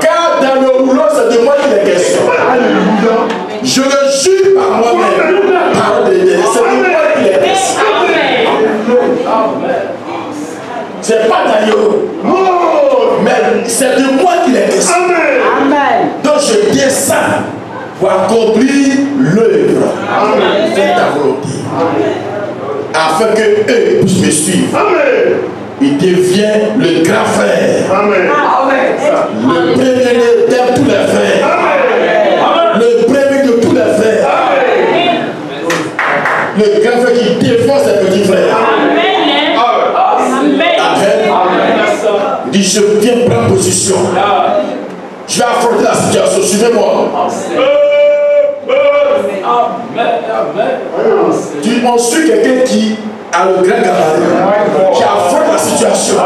Car dans le rouleau, c'est de moi qu'il est question. Je le jure par moi-même. Par c'est de moi qu'il est question. C'est pas d'ailleurs. Mais c'est de moi qu'il est question. Donc je descends pour accomplir l'œuvre. Fais ta volonté. Afin que eux puissent me suivre. Il devient le grand frère. Le premier de tous les frères. Le premier de tous les frères. Le grand frère qui défend ses petits frères. Il dit je viens prendre position. Je vais affronter la situation. Suivez-moi. On suit quelqu'un qui a le grand gabarit, qui affronte la situation.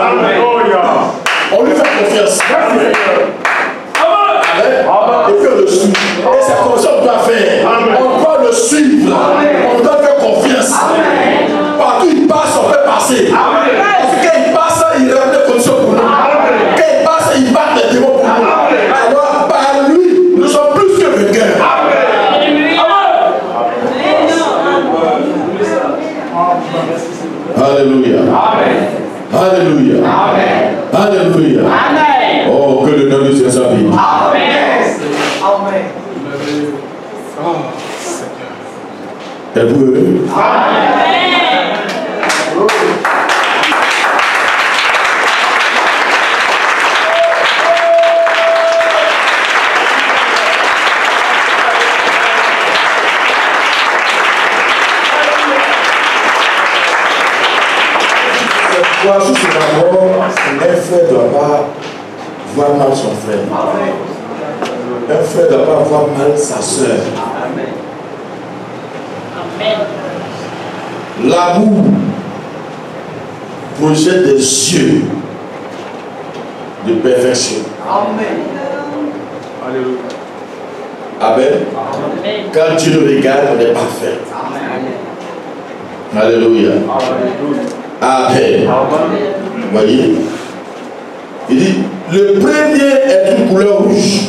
On lui fait confiance. Amen. Et puis on le suit. Et c'est comme ça qu'on doit faire. On doit le suivre. On doit faire confiance. passer. Parce que quand il passe, il ramène des conditions pour nous. Quand il passe, il bat les démons pour nous. Alors, par lui, nous sommes plus que vainqueurs. Alléluia. Alléluia. Alléluia. Oh, que le nom de Dieu soit béni. Êtes-vous heureux? Sur ce rapport, un frère ne doit pas voir mal son frère. Un frère ne doit pas voir mal sa soeur. L'amour projette des yeux de perfection. Amen. Quand Dieu nous regarde, on est parfait. Alléluia. Amen. Vous voyez? Il dit, le premier est une couleur rouge.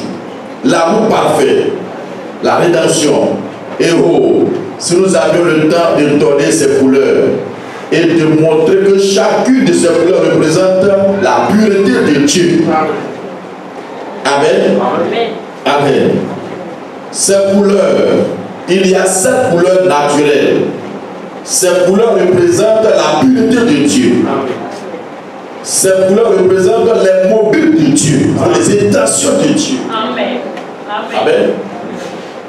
L'amour parfait. La rédemption. Héros. Si nous avions le temps de donner ces couleurs et de montrer que chacune de ces couleurs représente la pureté de Dieu. Amen. Amen. Ces couleurs, il y a 7 couleurs naturelles. Ces couleurs représentent la pureté de Dieu. Ces couleurs représentent les mobiles de Dieu, les intentions de Dieu. Amen. Amen.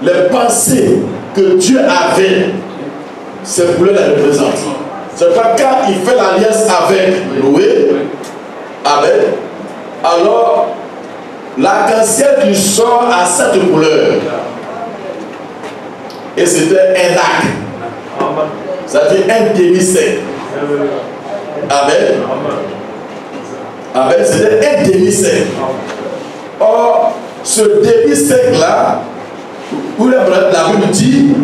Les pensées que Dieu avait, ces couleurs les représentent. C'est pas quand il fait l'alliance avec Noé, Amen, alors l'arc-en-ciel qui sort à 7 couleurs. Et c'était un arc. Ça veut dire un demi-cercle. Amen. Amen. C'était un demi-cercle. Or, ce demi-cercle-là, où la Bible dit,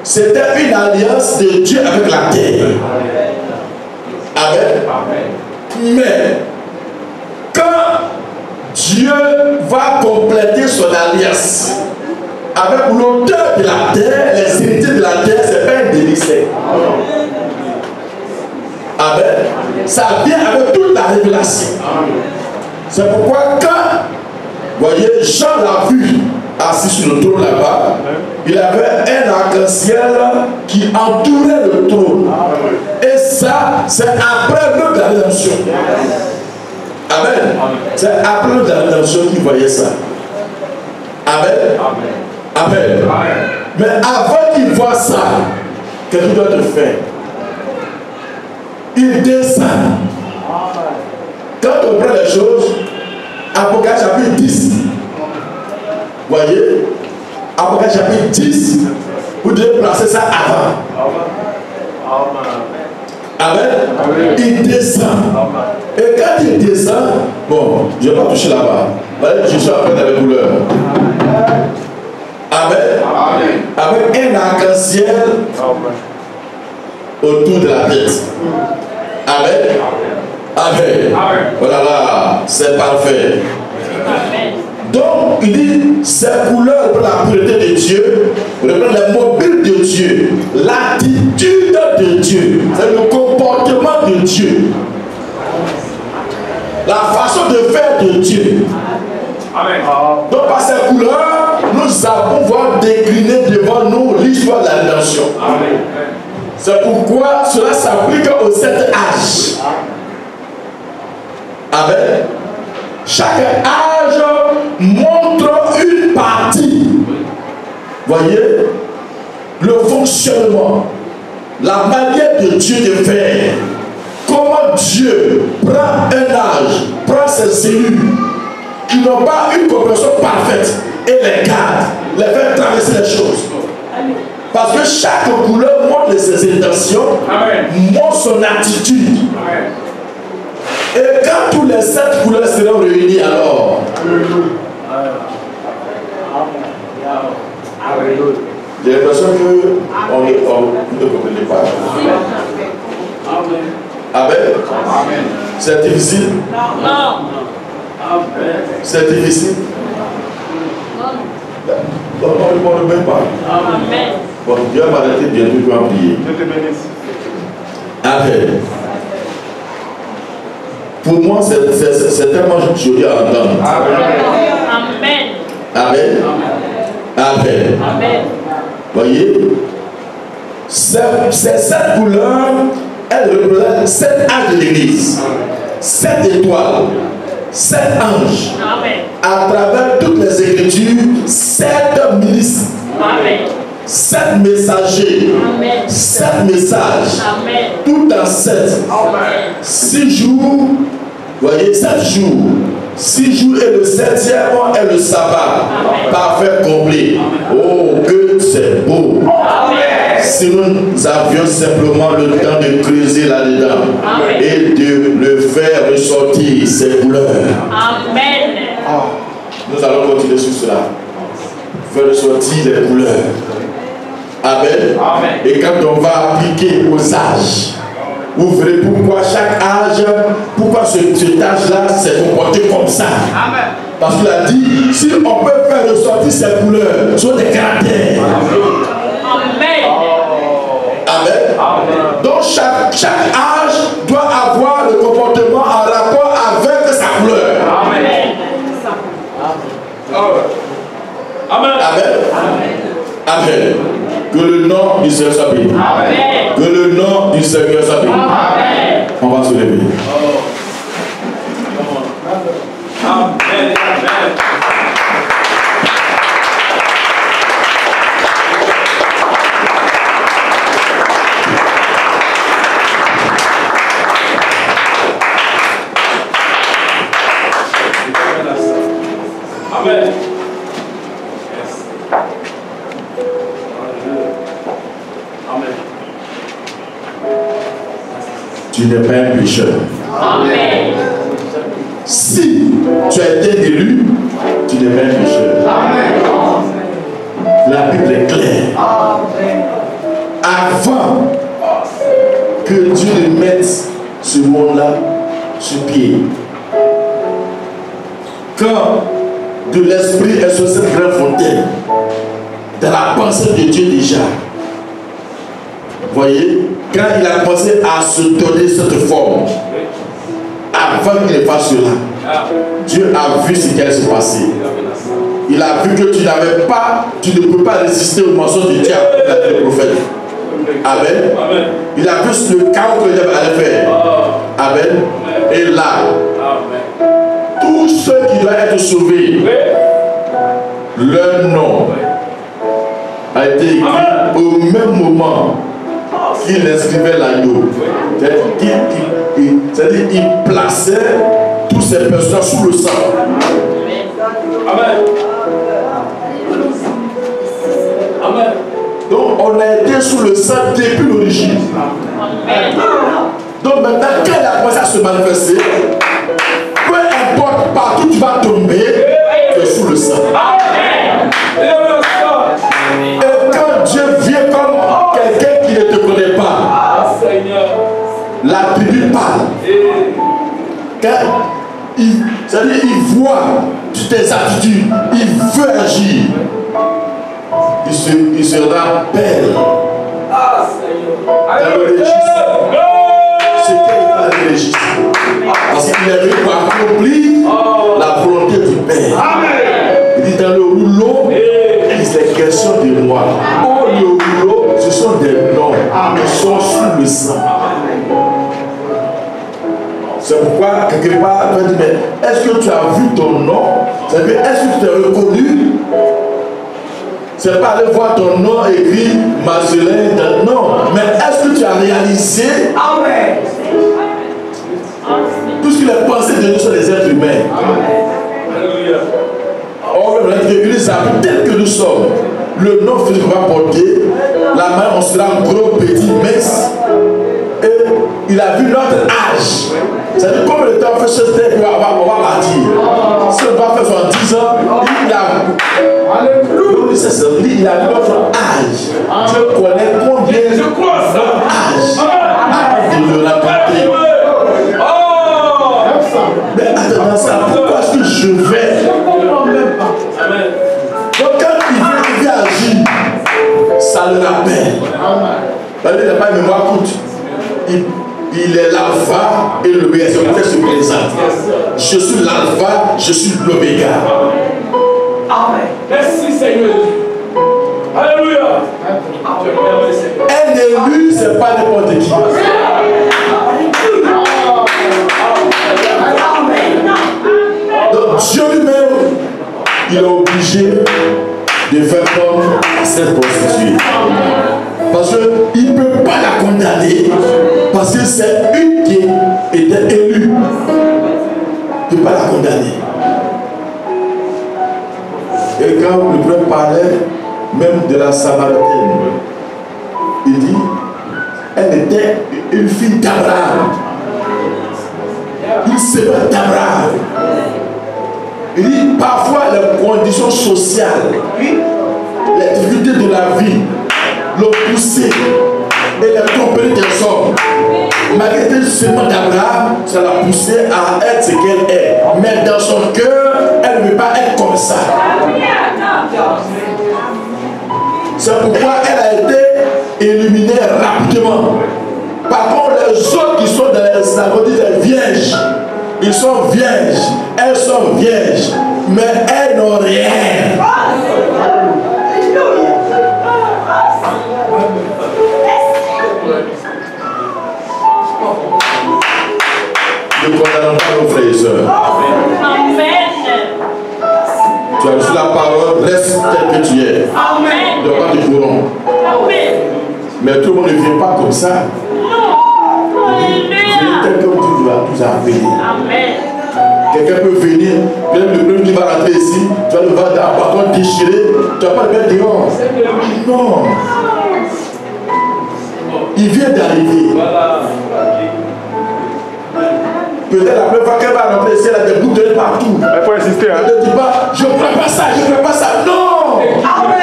c'était une alliance de Dieu avec la terre. Amen. Mais, quand Dieu va compléter son alliance avec l'auteur de la terre, les héritiers de la terre, c'est pas un demi-cercle. Amen. Ça vient avec toute la révélation. C'est pourquoi quand, vous voyez, Jean l'a vu assis sur le trône là-bas, il avait un arc-en-ciel qui entourait le trône. Et ça, c'est après l'œuvre de la rédemption. Amen. C'est après l'œuvre de la rédemption qu'il voyait ça. Amen. Amen. Mais avant qu'il voit ça, qu'est-ce qu'il doit te faire? Il descend. Quand on prend les choses, Apocalypse chapitre 10, vous voyez, Apocalypse chapitre 10, vous devez placer ça avant. Amen. Il descend. Et quand il descend, bon, je ne vais pas toucher là-bas. Je suis à peine avec couleur. Amen. Avec un arc-en-ciel autour de la tête. Amen. Amen. Voilà, là, c'est parfait. Donc, il dit, ces couleurs pour la pureté de Dieu, les mobiles de Dieu, l'attitude de Dieu, c'est le comportement de Dieu, la façon de faire de Dieu. Amen. Donc, par ces couleurs, nous allons voir décliner devant nous l'histoire de la rédemption. C'est pourquoi cela s'applique aux 7 âges. Amen. Chaque âge montre une partie. Voyez, le fonctionnement, la manière de Dieu de faire. Comment Dieu prend un âge, prend ses élus qui n'ont pas une compréhension parfaite et les garde, les fait traverser les choses. Parce que chaque couleur montre ses intentions, montre son attitude. Et quand tous les 7 couleurs seront réunies, alors j'ai l'impression qu'on ne comprend pas. Amen. C'est difficile? Non. C'est difficile? Non, on ne même pas. Amen. Bon, Dieu m'a arrêté bientôt, je dois prier. Je te bénisse. Amen. Pour moi, c'est tellement joli à entendre. Amen. Amen. Amen. Amen. Voyez, c'est cette couleur, elle représente 7 âges de l'église, 7 étoiles, 7 anges. Amen. À travers toutes les écritures, 7 milices, Amen. 7 messagers, Amen. 7 messages, Amen. tout en 7. 6 jours, voyez, 7 jours. 6 jours et le 7e est le sabbat. Amen. Parfait, complet. Oh, que c'est beau. Amen. Si nous avions simplement le temps de creuser là-dedans et de le faire ressortir ses couleurs. Amen. Nous allons continuer sur cela. Faire ressortir les couleurs. Amen. Et quand on va appliquer aux âges, vous verrez pourquoi chaque âge, pourquoi cet âge-là s'est comporté comme ça. Amen. Parce qu'il a dit, si on peut faire ressortir ces couleurs sur des caractères. Amen. Amen. Donc chaque âge doit avoir le comportement en rapport avec sa couleur. Amen. Amen. Amen. Amen. Que le nom du Seigneur soit béni. Amen. Que le nom du Seigneur soit béni. Amen. On va se lever. Amen. Amen. Amen. Yes. Amen. Tu n'es pas un pécheur. Amen. Si tu as été élu, tu n'es pas un pécheur. La Bible est claire. Avant que Dieu ne mette ce monde-là sur pied, quand de l'esprit est sur cette grande fontaine, dans la pensée de Dieu déjà, voyez, quand il a commencé à se donner cette forme, avant qu'il ne fasse cela, Dieu a vu ce qui allait se passer. Il a vu que tu n'avais pas, tu ne peux pas résister aux mensonges du diable, le prophète. Amen. Il a vu le chaos que le diable allait faire. Amen. Et là, tous ceux qui doivent être sauvés, leur nom a été écrit au même moment qu'il inscrivait l'agneau. C'est-à-dire qu'il plaçait tous ces personnes sous le sang. Amen. Amen. Donc on a été sous le sang depuis l'origine. Donc maintenant, quand il a commencé à se manifester, peu importe partout tu vas tomber, tu es sous le sang. Et quand Dieu vient comme quelqu'un qui ne te connaît pas, la tribu parle. Quand c'est-à-dire il voit toutes tes attitudes, il veut agir. Il se rappelle dans le registre. C'était dans le registre. Parce qu'il avait accompli la volonté du Père. Il dit dans le rouleau, il est question de moi. Oh, le rouleau, ce sont des noms qui sont sous le sang. C'est pourquoi, quelque part, on dit, mais est-ce que tu as vu ton nom? C'est-à-dire, est-ce que tu t'es reconnu? C'est pas aller voir ton nom écrit Marcelin, non. Mais est-ce que tu as réalisé? Amen. Tout ce qu'il a pensé de nous sur les êtres humains. Alléluia. Or, l'Église a vu tel que nous sommes. Le nom physique va porter, la main on sera gros, petit, mince. Et il a vu notre âge. C'est-à-dire combien de temps on fait ce texte, on va partir. Si on doit faire 70 ans, il a vu notre âge. Dieu connaît combien notre âge. Arrête de le raconter. Il est l'alpha et l'oméga. C'est comme ça que je me présente. Je suis l'alpha, je suis l'oméga. Amen. Merci Seigneur. Alléluia. Un élu, ce n'est pas n'importe qui. Donc Dieu lui-même, il est obligé de faire comme cette prostituée. Parce qu'il ne peut pas la condamner. Parce que c'est une qui était élue. Il ne peut pas la condamner. Et quand le prophète parlait même de la Samaritaine, il dit, elle était une fille d'Abraham. Une sœur d'Abraham. Il dit, parfois les conditions sociales, les difficultés de la vie l'ont poussé et l'a trompé des hommes. Malgré le seulement d'Abraham, ça l'a poussé à être ce qu'elle est. Mais dans son cœur, elle ne veut pas être comme ça. C'est pourquoi elle a été éliminée rapidement. Par contre, les autres qui sont dans les synagogues disent les vierges. Ils sont vierges, elles sont vierges, mais elles n'ont rien. Ne condamnons pas nos frères et sœurs. Tu as reçu la parole, reste tel que tu es. Ne dois pas te corrompre. Mais tout le monde ne vient pas comme ça. Tel que tu vas tout appeler. Quelqu'un peut venir, peut-être le premier qui va rentrer ici, tu vas le voir dans un bâton déchiré, tu ne vas pas le mettre dehors. Non. Il vient d'arriver. Peut-être la première fois qu'elle va rentrer ici, elle a des boucles de partout. Il faut insister. Elle ne dit pas, je ne prends pas ça, je ne prends pas ça. Non. Amen.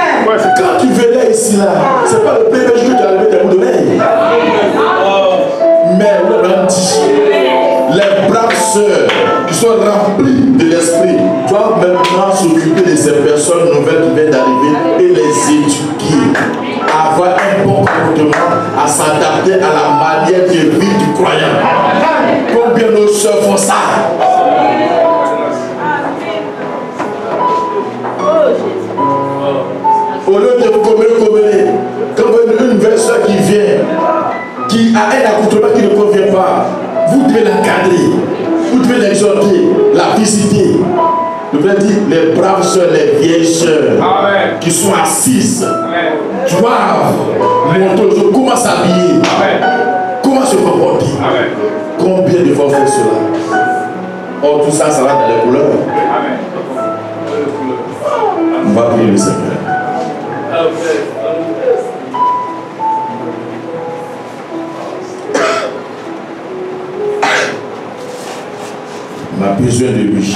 Quand tu venais ici, là, ce n'est pas le premier jour que tu as levé tes boucles d'oreilles. Mais le Roi dit, les braves sœurs qui sont remplies de l'esprit doivent maintenant s'occuper de ces personnes nouvelles qui viennent d'arriver et les éduquer. Avoir un bon comportement, à s'adapter à la manière de vie du croyant. Combien nos sœurs font ça? Au lieu de commérer, quand une nouvelle sœur qui vient, qui a un accoutrement qui ne convient pas, vous devez l'encadrer, vous devez l'exhorter, la visiter. Le Père dit, les braves sœurs, les vieilles sœurs qui sont assises, doivent montrer comment s'habiller, comment se comporter. Combien de fois faire cela? Or, tout ça, ça va dans les couleurs. On va prier le Seigneur. On a besoin de lui.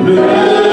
Le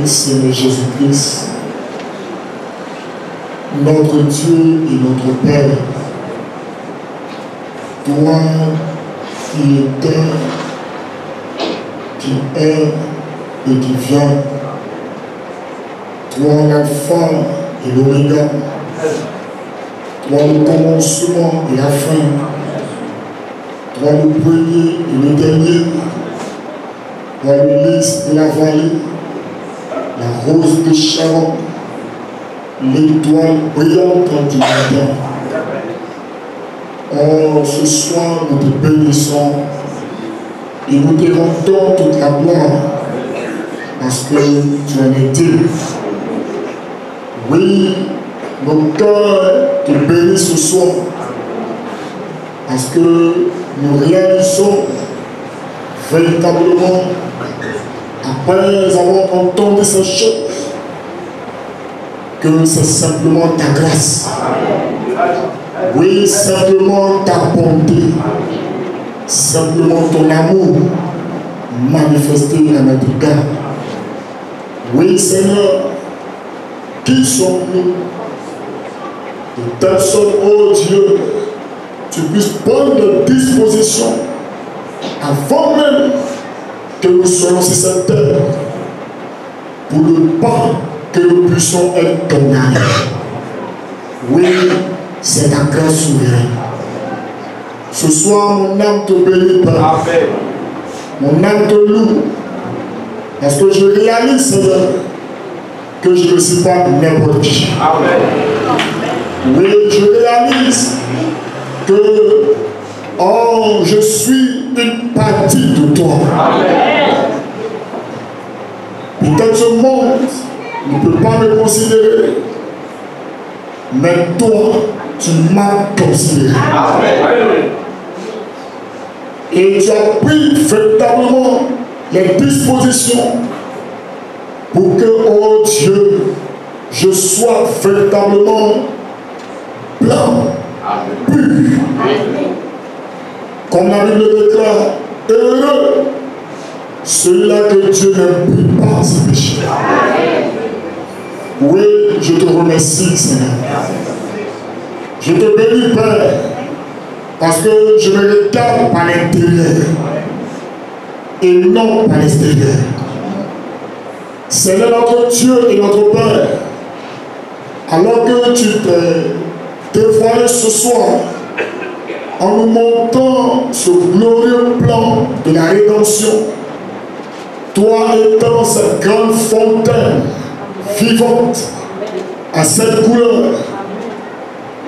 Seigneur Jésus-Christ, notre Dieu et notre Père, toi qui étais, qui est et qui vient, toi l'alpha et l'oméga, toi le commencement et la fin, toi le premier et le dernier, toi le lys et la vallée, la rose de Sharon, l'étoile brillante du matin. Oh, ce soir, nous te bénissons et nous te rendons toute la gloire parce que tu en es digne. Oui, nos cœurs te bénissent ce soir parce que nous réalisons véritablement, après avoir entendu ces choses, que c'est simplement ta grâce. Oui, simplement ta bonté, simplement ton amour manifesté à notre égard. Oui, Seigneur, qui sommes-nous? De telle sorte, oh Dieu, tu puisses prendre des dispositions avant même que nous soyons sur cette terre pour ne pas que nous puissions être condamnés. Oui, c'est ta grâce souveraine. Ce soir, mon âme te bénit, Père. Mon âme te loue. Parce que je réalise, Seigneur, que je ne suis pas n'importe qui. Oui, je réalise que je suis une partie de toi. Peut-être ce monde ne peut pas me considérer, mais toi, tu m'as considéré. Et tu as pris véritablement les dispositions pour que, oh Dieu, je sois véritablement blanc, pur. Comme la Bible déclare, heureux celui-là que Dieu n'implique pas ses péchés. Oui, je te remercie, Seigneur. Je te bénis, Père, parce que je me regarde par l'intérieur et non par l'extérieur. Seigneur notre Dieu et notre Père, alors que tu t'es dévoilé ce soir en nous montrant ce glorieux plan de la rédemption, toi étant cette grande fontaine vivante à cette couleur.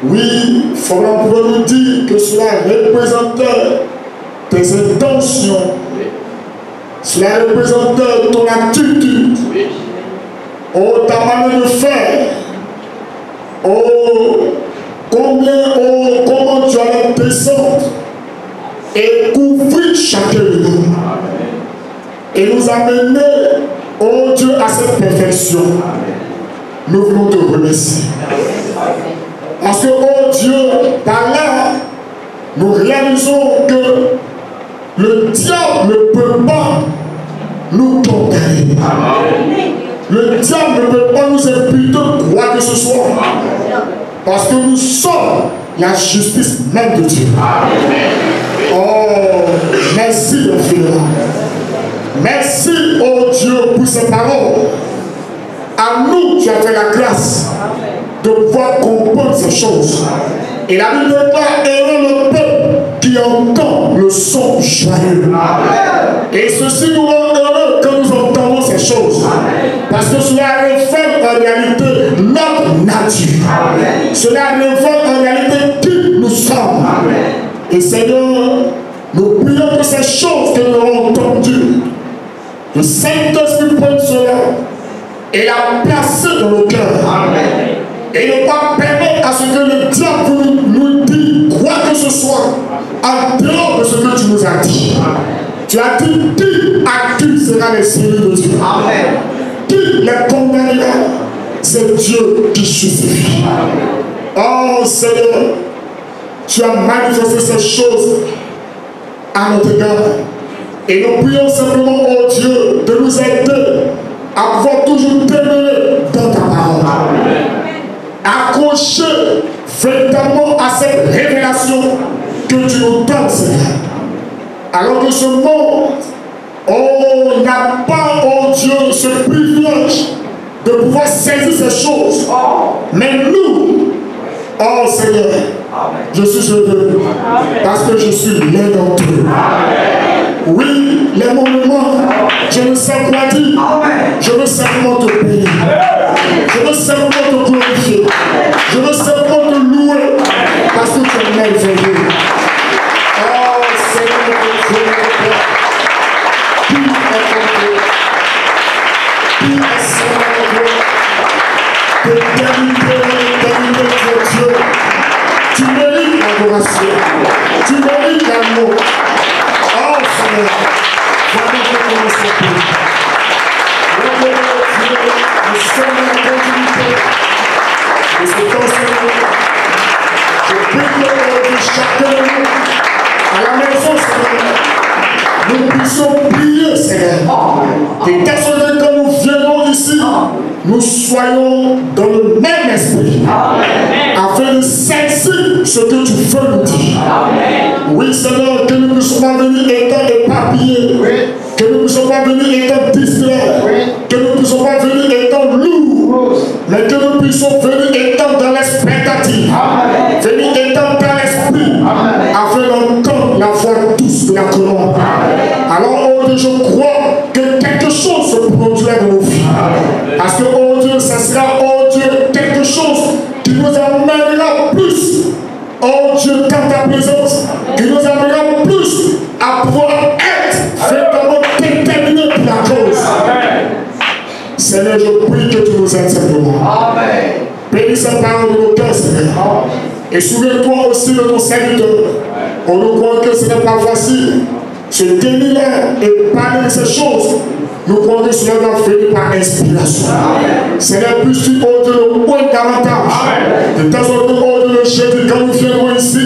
Oui, Florent pourrait nous dire que cela représentait tes intentions, cela représentait ton attitude, oh, ta manière de faire, oh, comment tu allais descendre et couvrir chacun de nous et nous amener, oh Dieu, à cette perfection. Nous voulons te remercier. Parce que, oh Dieu, par là, nous réalisons que le diable ne peut pas nous condamner. Le diable ne peut pas nous imputer quoi que ce soit. Parce que nous sommes la justice même de Dieu. Oh, merci, mon frère. Merci, oh Dieu, pour ces paroles. À nous, tu as fait la grâce de pouvoir comprendre ces choses. Et la Bible déclare, heureux le peuple qui entend le son joyeux. Et ceci nous rend heureux que nous entendons ces choses. Parce que cela révèle en réalité notre nature. Cela révèle en réalité qui nous sommes. Et Seigneur, nous prions que ces choses que nous avons entendues, le Saint-Esprit prenne cela et la placer dans nos cœurs. Et ne pas permettre à ce que le diable nous dise quoi que ce soit en dehors de ce que tu nous as dit. Tu as dit qui accusera les serviteurs de Dieu. Qui les condamnera? C'est Dieu qui justifie. Oh Seigneur, tu as manifesté ces choses à notre égard. Et nous prions simplement, oh Dieu, de nous aider à pouvoir toujours demeurer dans ta parole. Accroché véritablement à cette révélation que tu nous donnes, Seigneur. Alors que ce monde, on n'a pas, oh Dieu, ce privilège de pouvoir saisir ces choses. Mais nous, oh Seigneur, je suis heureux parce que je suis l'un d'entre eux. Oui, les moments, je ne sais quoi dire. Je veux simplement te bénir. Je veux simplement te glorifier. Je veux simplement te louer parce que tu es merveilleux. Oh Seigneur, Dieu, qui est ton Dieu? Qui est Seigneur Dieu? D'éternité, Dieu. Tu mérites l'adoration. Tu mérites l'amour. Oh Seigneur, vraiment que nous sommes bénis. Nous sommes dans la continuité de cet enseignement. Je prie que chacun de nous, à la maison, Seigneur, nous puissions prier, Seigneur. Et qu'à ce moment que nous venons ici, nous soyons dans le même esprit, afin de saisir ce que tu veux nous dire. Oui, Seigneur, que nous ne puissions pas venir étant éparpillés, que nous ne puissions pas venir étant distraits, que nous ne puissions pas venir étant lourds, mais que nous puissions venir étant dans l'expectative, venir étant dans l'esprit, afin d'entendre la voix douce de la colombe. Alors, oh Dieu, je crois que quelque chose se produira dans nos vies. Parce que, oh Dieu, ça sera, oh Dieu, quelque chose qui nous amènera plus, oh Dieu, dans ta présence, qui nous amènera plus à pouvoir être véritablement déterminés pour la cause. Seigneur, je prie que tu nous aides simplement. Bénis cette parole de nos cœurs, Seigneur. Et souviens-toi aussi de ton serviteur. On nous croit que ce n'est pas facile. Se dénier et parler de ces choses, nous croyons que cela va venir par inspiration. Seigneur, puisses-tu, oh Dieu, le point davantage. De temps en temps, oh Dieu, le jeudi, quand nous viendrons ici,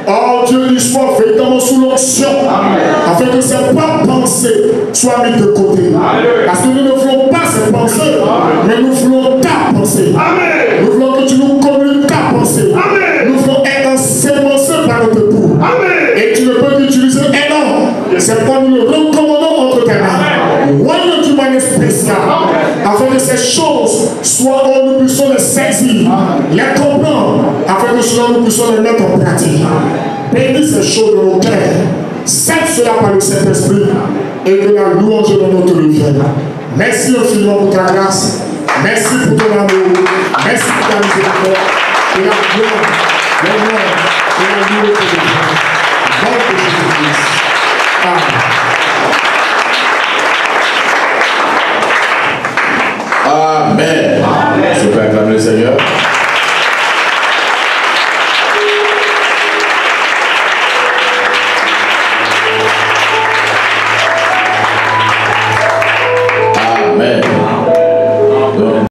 oh Dieu, l'histoire véritablement sous l'onction, afin que ces pas pensées soient mises de côté. Parce que nous ne voulons pas ces pensées, mais nous voulons ta pensée. Nous voulons que tu nous communiques ta pensée. Nous voulons être ensemencés par notre époux. Et tu ne peux qu'utiliser un homme. C'est pourquoi nous le recommandons entre tes mains. Voyons d'une manière spéciale, afin que ces choses soient, où nous puissions les saisir, les comprendre, afin que cela nous puissions les mettre en pratique. Bénis ces choses de nos cœurs. Scelle cela par le Saint-Esprit et que la louange de notre revienne. Merci infiniment pour ta grâce. Merci pour ton amour. Merci pour ta miséricorde. Et la gloire, l'honneur et la louange de Dieu.